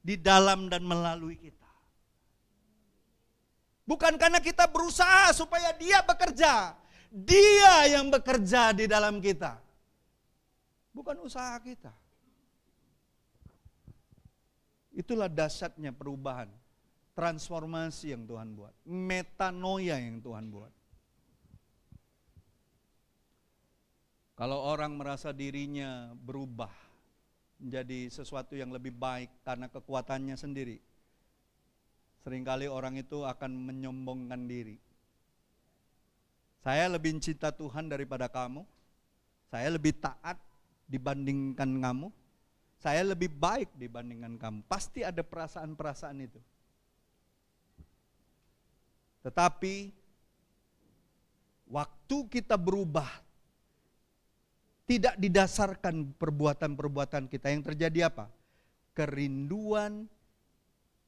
A: di dalam dan melalui kita. Bukan karena kita berusaha supaya Dia bekerja. Dia yang bekerja di dalam kita. Bukan usaha kita. Itulah dahsyatnya perubahan. Transformasi yang Tuhan buat. Metanoia yang Tuhan buat. Kalau orang merasa dirinya berubah menjadi sesuatu yang lebih baik karena kekuatannya sendiri, seringkali orang itu akan menyombongkan diri. Saya lebih cinta Tuhan daripada kamu. Saya lebih taat dibandingkan kamu. Saya lebih baik dibandingkan kamu. Pasti ada perasaan-perasaan itu. Tetapi waktu kita berubah, tidak didasarkan perbuatan-perbuatan kita. Yang terjadi apa? Kerinduan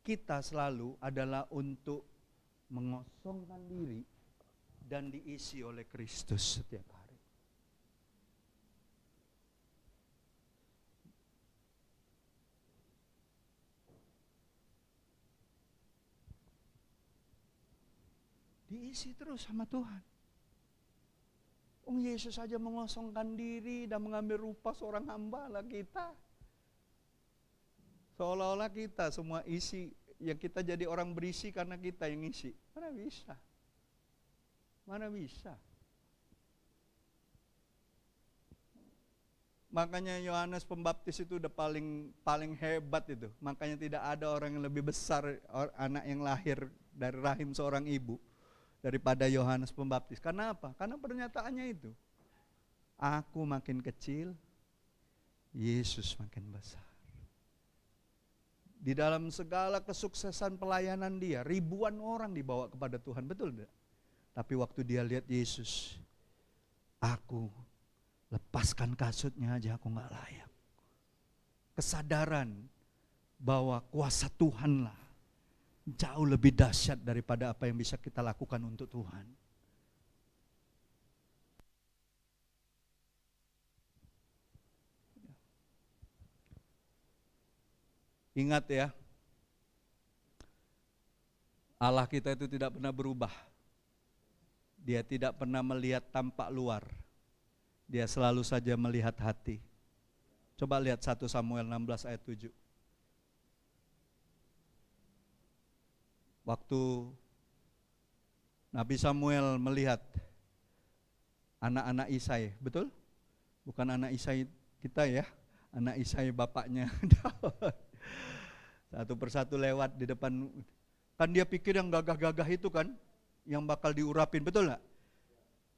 A: kita selalu adalah untuk mengosongkan diri dan diisi oleh Kristus setiap hari. Diisi terus sama Tuhan. Yesus saja mengosongkan diri dan mengambil rupa seorang hamba lah kita. Seolah-olah kita semua isi, yang kita jadi orang berisi karena kita yang isi. Mana bisa? Mana bisa? Makanya Yohanes Pembaptis itu udah paling hebat itu. Makanya tidak ada orang yang lebih besar, anak yang lahir dari rahim seorang ibu, daripada Yohanes Pembaptis. Karena apa? Karena pernyataannya itu. Aku makin kecil, Yesus makin besar. Di dalam segala kesuksesan pelayanan dia, ribuan orang dibawa kepada Tuhan, betul tidak? Tapi waktu dia lihat Yesus, aku lepaskan kasutnya aja aku gak layak. Kesadaran bahwa kuasa Tuhanlah jauh lebih dahsyat daripada apa yang bisa kita lakukan untuk Tuhan. Ingat ya, Allah kita itu tidak pernah berubah. Dia tidak pernah melihat tampak luar. Dia selalu saja melihat hati. Coba lihat 1 Samuel 16 ayat 7. Waktu Nabi Samuel melihat anak-anak Isai, betul? Bukan anak Isai kita ya, anak Isai bapaknya Daud. Satu persatu lewat di depan. Kan dia pikir yang gagah-gagah itu kan, yang bakal diurapin, betul gak?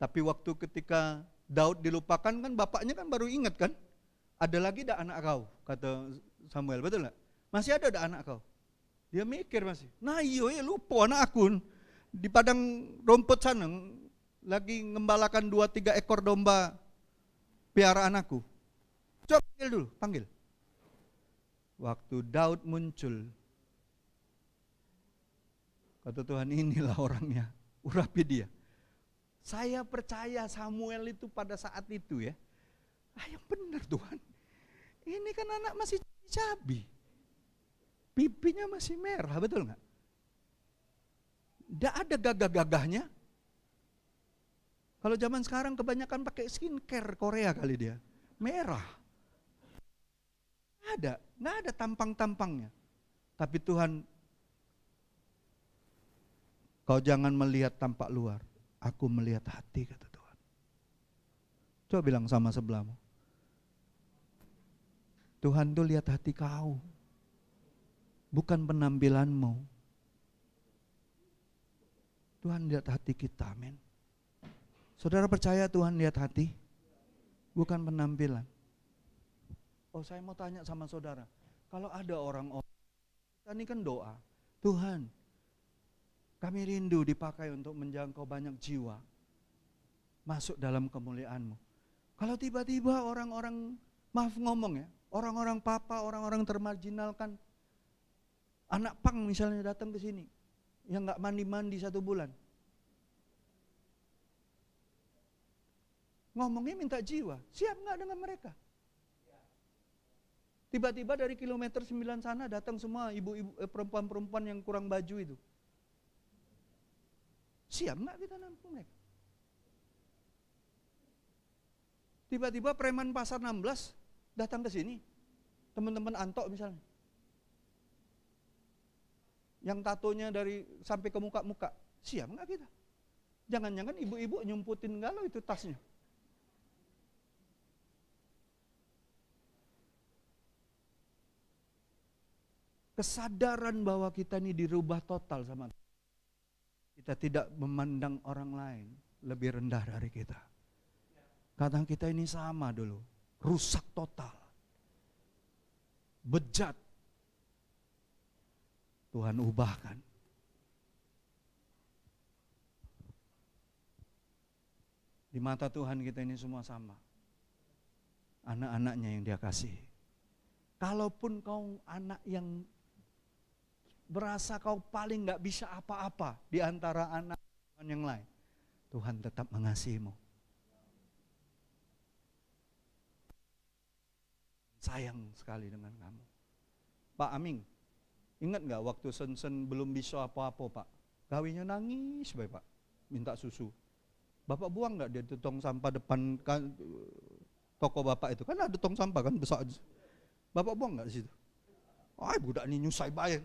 A: Tapi waktu ketika Daud dilupakan kan bapaknya kan baru ingat kan, ada lagi dah anak kau, kata Samuel, betul gak? Masih ada dah anak kau. Dia mikir masih, nah iya lupa anak aku di padang rumput sana lagi ngembalakan 2-3 ekor domba piaraan aku. Coba panggil dulu, panggil. Waktu Daud muncul, kata Tuhan, inilah orangnya, urapi dia. Saya percaya Samuel itu pada saat itu ya, yang benar Tuhan, ini kan anak masih cabi, pipinya masih merah, betul gak? Tidak ada gagah-gagahnya. Kalau zaman sekarang kebanyakan pakai skincare Korea kali dia, merah. Nggak ada tampang-tampangnya. Tapi Tuhan, kau jangan melihat tampak luar, aku melihat hati, kata Tuhan. Coba bilang sama sebelahmu, Tuhan tuh lihat hati kau, bukan penampilanmu. Tuhan lihat hati kita, amin. Saudara percaya Tuhan lihat hati, bukan penampilan. Oh, saya mau tanya sama saudara, kalau ada orang-orang, kita ini kan doa, Tuhan, kami rindu dipakai untuk menjangkau banyak jiwa masuk dalam kemuliaan-Mu. Kalau tiba-tiba orang-orang, maaf ngomong ya, orang-orang papa, orang-orang termarginalkan, anak pang misalnya datang ke sini, yang gak mandi-mandi 1 bulan, ngomongnya minta jiwa, siap gak dengan mereka? Tiba-tiba dari kilometer 9 sana datang semua ibu-ibu, perempuan-perempuan yang kurang baju itu. Siap nggak kita nampung mereka? Tiba-tiba preman pasar 16 datang ke sini. Teman-teman Antok misalnya. Yang tatonya dari sampai ke muka-muka. Siap nggak kita? Jangan-jangan ibu-ibu nyumputin galau itu tasnya. Kesadaran bahwa kita ini dirubah total sama Tuhan. Kita tidak memandang orang lain lebih rendah dari kita. Kadang kita ini sama dulu, rusak total, bejat. Tuhan ubahkan. Di mata Tuhan kita ini semua sama. Anak-anaknya yang Dia kasih. Kalaupun kau anak yang berasa kau paling gak bisa apa-apa di antara anak Tuhan yang lain, Tuhan tetap mengasihimu. Sayang sekali dengan kamu. Pak Aming, ingat gak waktu Sen-Sen belum bisa apa-apa Pak? Gawinya nangis Pak, minta susu. Bapak buang gak dia di tong sampah depan kan, toko Bapak itu? Kan ada tong sampah kan besar. Bapak buang gak di situ? Ay budak ini nyusai bayang.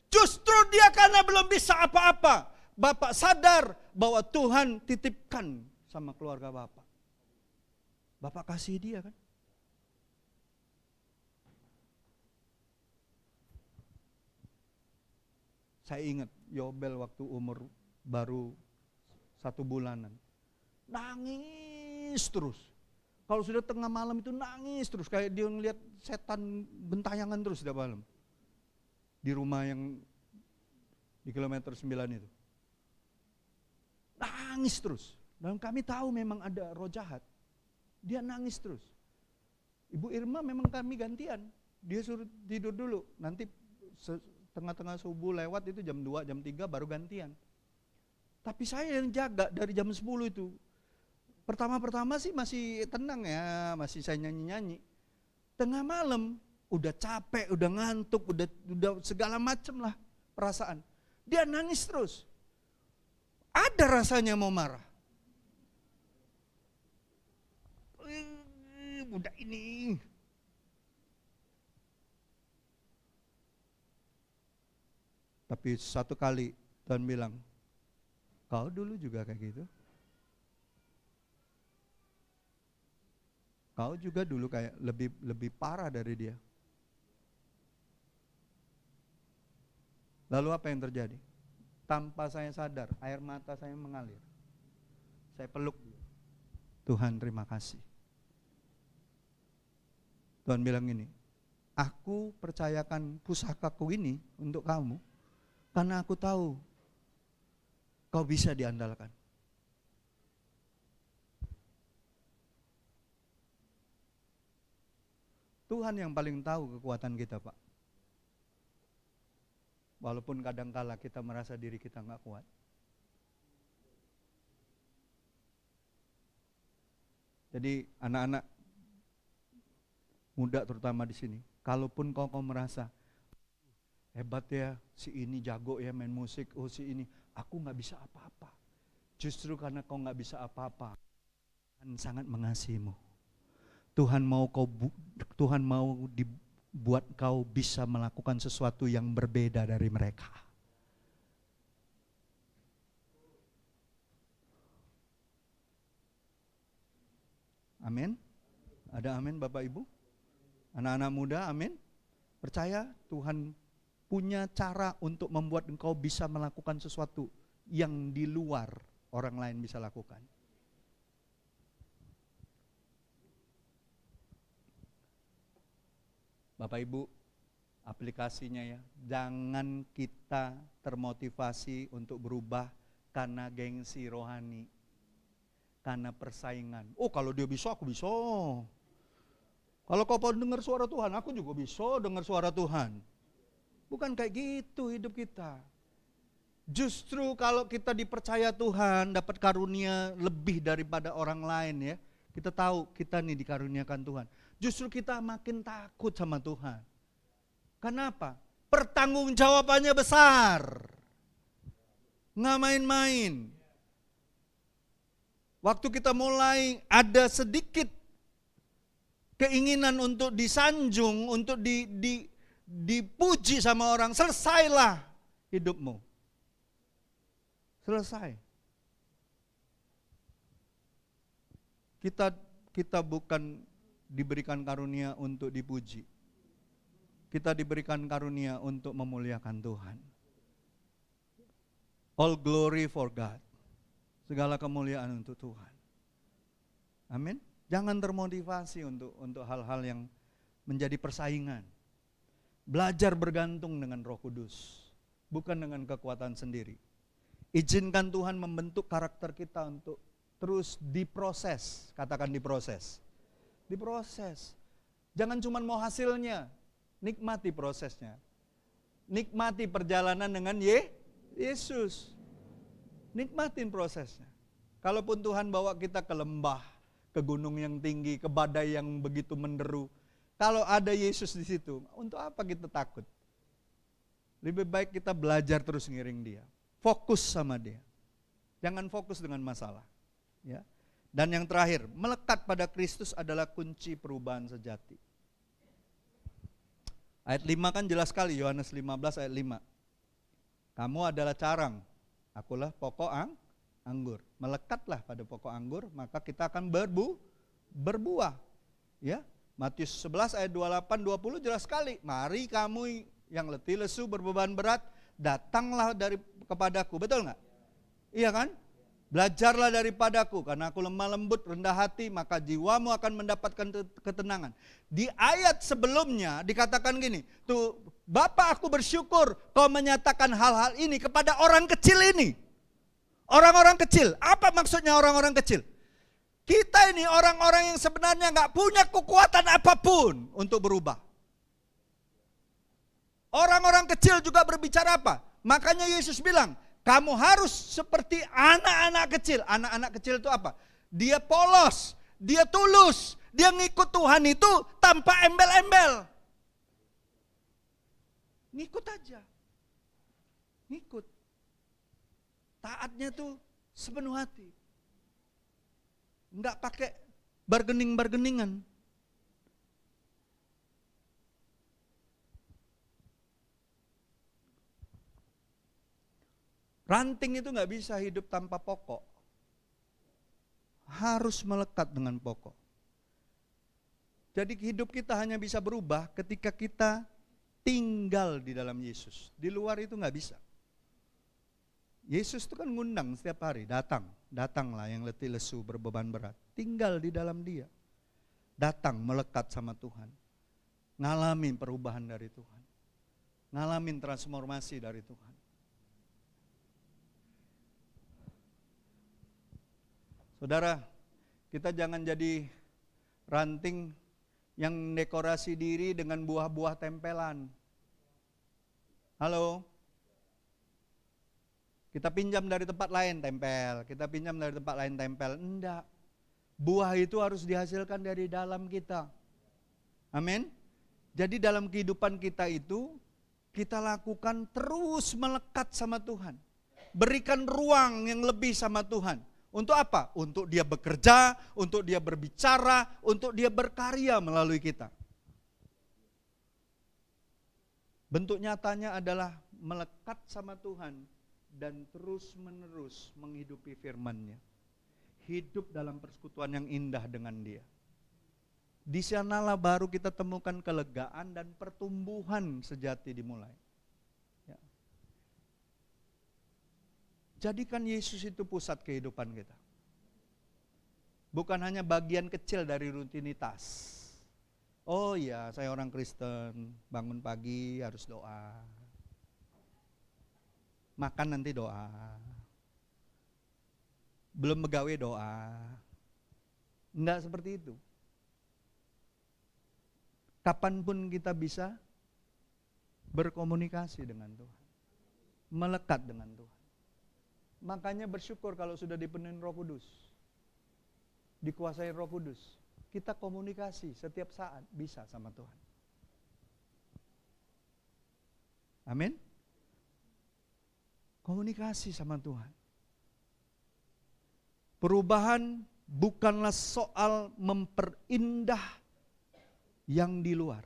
A: Justru dia karena belum bisa apa-apa, Bapak sadar bahwa Tuhan titipkan sama keluarga Bapak. Bapak kasih dia kan. Saya ingat Yobel waktu umur baru 1 bulanan. Nangis terus. Kalau sudah tengah malam itu nangis terus. Kayak dia ngeliat setan bentayangan terus setiap malam. Di rumah yang di kilometer 9 itu. Nangis terus. Dan kami tahu memang ada roh jahat. Dia nangis terus. Ibu Irma memang kami gantian. Dia suruh tidur dulu. Nanti tengah-tengah subuh lewat itu jam 2, jam 3 baru gantian. Tapi saya yang jaga dari jam 10 itu. Pertama-pertama sih masih tenang ya. Masih saya nyanyi-nyanyi. Tengah malam udah capek, udah ngantuk, udah segala macam lah perasaan. Dia nangis terus. Ada rasanya mau marah. Budak ini. Tapi satu kali Tuhan bilang, kau dulu juga kayak gitu. Kau juga dulu kayak lebih parah dari dia. Lalu apa yang terjadi? Tanpa saya sadar, air mata saya mengalir. Saya peluk dia. Tuhan terima kasih. Tuhan bilang gini, aku percayakan pusakaku ini untuk kamu, karena aku tahu kau bisa diandalkan. Tuhan yang paling tahu kekuatan kita Pak. Walaupun kadangkala kita merasa diri kita nggak kuat. Jadi anak-anak muda terutama di sini, kalaupun kau merasa hebat ya, si ini jago ya main musik, oh si ini, aku nggak bisa apa-apa. Justru karena kau nggak bisa apa-apa, Tuhan sangat mengasihimu. Tuhan mau dibuat kau bisa melakukan sesuatu yang berbeda dari mereka. Amin. Ada amin Bapak Ibu? Anak-anak muda, amin. Percaya Tuhan punya cara untuk membuat engkau bisa melakukan sesuatu yang di luar orang lain bisa lakukan. Bapak Ibu, aplikasinya ya, jangan kita termotivasi untuk berubah karena gengsi rohani, karena persaingan. Oh kalau dia bisa, aku bisa. Kalau kau mau dengar suara Tuhan, aku juga bisa dengar suara Tuhan. Bukan kayak gitu hidup kita. Justru kalau kita dipercaya Tuhan, dapat karunia lebih daripada orang lain ya. Kita tahu kita nih dikaruniakan Tuhan. Justru kita makin takut sama Tuhan. Kenapa? Pertanggungjawabannya besar. Nggak main-main. Waktu kita mulai ada sedikit keinginan untuk disanjung, untuk dipuji sama orang, selesailah hidupmu. Selesai. Kita bukan diberikan karunia untuk dipuji. Kita diberikan karunia untuk memuliakan Tuhan. All glory for God. Segala kemuliaan untuk Tuhan. Amin. Jangan termotivasi untuk hal-hal yang menjadi persaingan. Belajar bergantung dengan Roh Kudus, bukan dengan kekuatan sendiri. Izinkan Tuhan membentuk karakter kita untuk terus diproses, katakan diproses. Diproses. Jangan cuma mau hasilnya, nikmati prosesnya. Nikmati perjalanan dengan Yesus. Nikmatin prosesnya. Kalaupun Tuhan bawa kita ke lembah, ke gunung yang tinggi, ke badai yang begitu menderu, kalau ada Yesus di situ, untuk apa kita takut? Lebih baik kita belajar terus ngiring Dia. Fokus sama Dia. Jangan fokus dengan masalah. Ya. Dan yang terakhir, melekat pada Kristus adalah kunci perubahan sejati. Ayat 5 kan jelas sekali, Yohanes 15 ayat 5. Kamu adalah carang, akulah pokok anggur. Melekatlah pada pokok anggur, maka kita akan berbuah. Ya. Matius 11 ayat 28-20 jelas sekali. Mari kamu yang letih lesu berbeban berat, datanglah kepadaku. Betul enggak? Iya kan? Belajarlah daripadaku, karena aku lemah lembut, rendah hati, maka jiwamu akan mendapatkan ketenangan. Di ayat sebelumnya dikatakan gini, tuh Bapa aku bersyukur kau menyatakan hal-hal ini kepada orang kecil ini. Orang-orang kecil, apa maksudnya orang-orang kecil? Kita ini orang-orang yang sebenarnya gak punya kekuatan apapun untuk berubah. Orang-orang kecil juga berbicara apa? Makanya Yesus bilang, kamu harus seperti anak-anak kecil. Anak-anak kecil itu apa? Dia polos, dia tulus, dia ngikut Tuhan itu tanpa embel-embel. Ngikut aja. Ngikut. Taatnya tuh sepenuh hati. Enggak pakai bargaining-bargainingan. Ranting itu nggak bisa hidup tanpa pokok. Harus melekat dengan pokok. Jadi hidup kita hanya bisa berubah ketika kita tinggal di dalam Yesus. Di luar itu nggak bisa. Yesus itu kan ngundang setiap hari, datanglah yang letih lesu berbeban berat. Tinggal di dalam Dia. Datang melekat sama Tuhan. Ngalamin perubahan dari Tuhan. Ngalamin transformasi dari Tuhan. Saudara, kita jangan jadi ranting yang dekorasi diri dengan buah-buah tempelan. Halo? Kita pinjam dari tempat lain tempel, kita pinjam dari tempat lain tempel. Enggak. Buah itu harus dihasilkan dari dalam kita. Amin. Jadi dalam kehidupan kita itu, kita lakukan terus melekat sama Tuhan. Berikan ruang yang lebih sama Tuhan. Untuk apa? Untuk dia bekerja, untuk dia berbicara, untuk dia berkarya melalui kita. Bentuk nyatanya adalah melekat sama Tuhan dan terus-menerus menghidupi firman-Nya. Hidup dalam persekutuan yang indah dengan Dia. Di sanalah baru kita temukan kelegaan dan pertumbuhan sejati dimulai. Ya. Jadikan Yesus itu pusat kehidupan kita. Bukan hanya bagian kecil dari rutinitas. Oh iya, saya orang Kristen, bangun pagi harus doa. Makan nanti doa. Belum begawe doa. Enggak seperti itu. Kapanpun kita bisa berkomunikasi dengan Tuhan. Melekat dengan Tuhan. Makanya bersyukur kalau sudah dipenuhi Roh Kudus. Dikuasai Roh Kudus. Kita komunikasi setiap saat bisa sama Tuhan. Amin. Komunikasi sama Tuhan. Perubahan bukanlah soal memperindah yang di luar,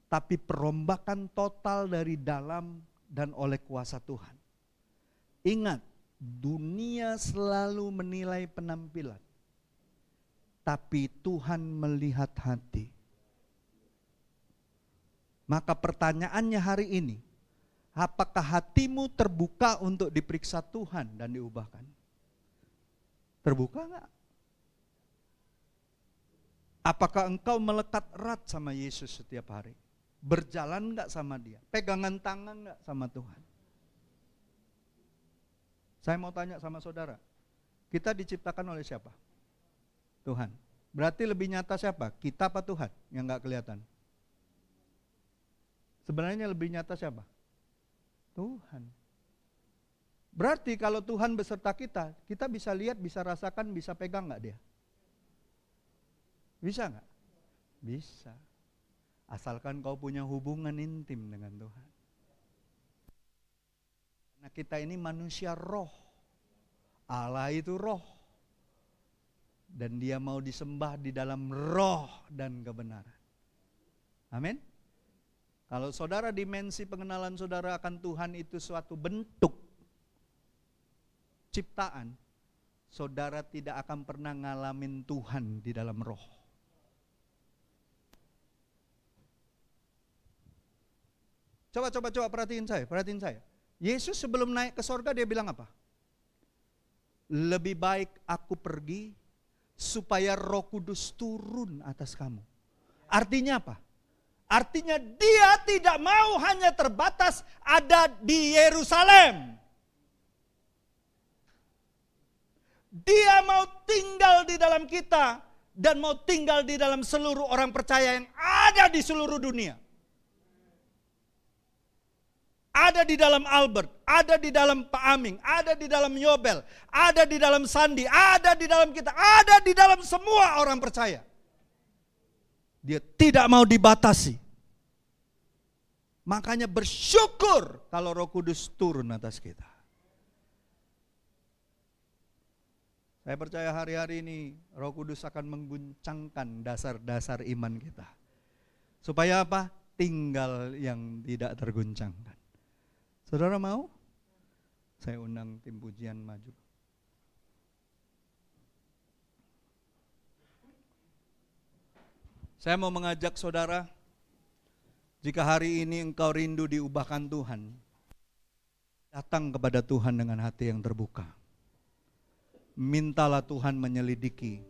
A: tapi perombakan total dari dalam dan oleh kuasa Tuhan. Ingat, dunia selalu menilai penampilan, tapi Tuhan melihat hati. Maka pertanyaannya hari ini, apakah hatimu terbuka untuk diperiksa Tuhan dan diubahkan? Terbuka enggak? Apakah engkau melekat erat sama Yesus setiap hari? Berjalan enggak sama Dia? Pegangan tangan enggak sama Tuhan? Saya mau tanya sama saudara, kita diciptakan oleh siapa? Tuhan. Berarti lebih nyata siapa? Kita apa Tuhan yang enggak kelihatan? Sebenarnya lebih nyata siapa? Tuhan. Berarti kalau Tuhan beserta kita, kita bisa lihat, bisa rasakan, bisa pegang enggak Dia? Bisa enggak? Bisa. Asalkan kau punya hubungan intim dengan Tuhan. Nah, kita ini manusia roh. Allah itu roh. Dan Dia mau disembah di dalam roh dan kebenaran. Amin. Kalau saudara dimensi pengenalan saudara akan Tuhan itu suatu bentuk ciptaan, saudara tidak akan pernah ngalamin Tuhan di dalam roh. Coba perhatiin saya. Yesus sebelum naik ke sorga Dia bilang apa? Lebih baik aku pergi supaya Roh Kudus turun atas kamu. Artinya apa? Artinya Dia tidak mau hanya terbatas ada di Yerusalem. Dia mau tinggal di dalam kita dan mau tinggal di dalam seluruh orang percaya yang ada di seluruh dunia. Ada di dalam Albert, ada di dalam Pak Aming, ada di dalam Yobel, ada di dalam Sandi, ada di dalam kita, ada di dalam semua orang percaya. Dia tidak mau dibatasi. Makanya bersyukur kalau Roh Kudus turun atas kita. Saya percaya hari-hari ini Roh Kudus akan mengguncangkan dasar-dasar iman kita. Supaya apa? Tinggal yang tidak terguncangkan. Saudara mau? Saya undang tim pujian maju. Saya mau mengajak saudara, jika hari ini engkau rindu diubahkan Tuhan, datang kepada Tuhan dengan hati yang terbuka. Mintalah Tuhan menyelidiki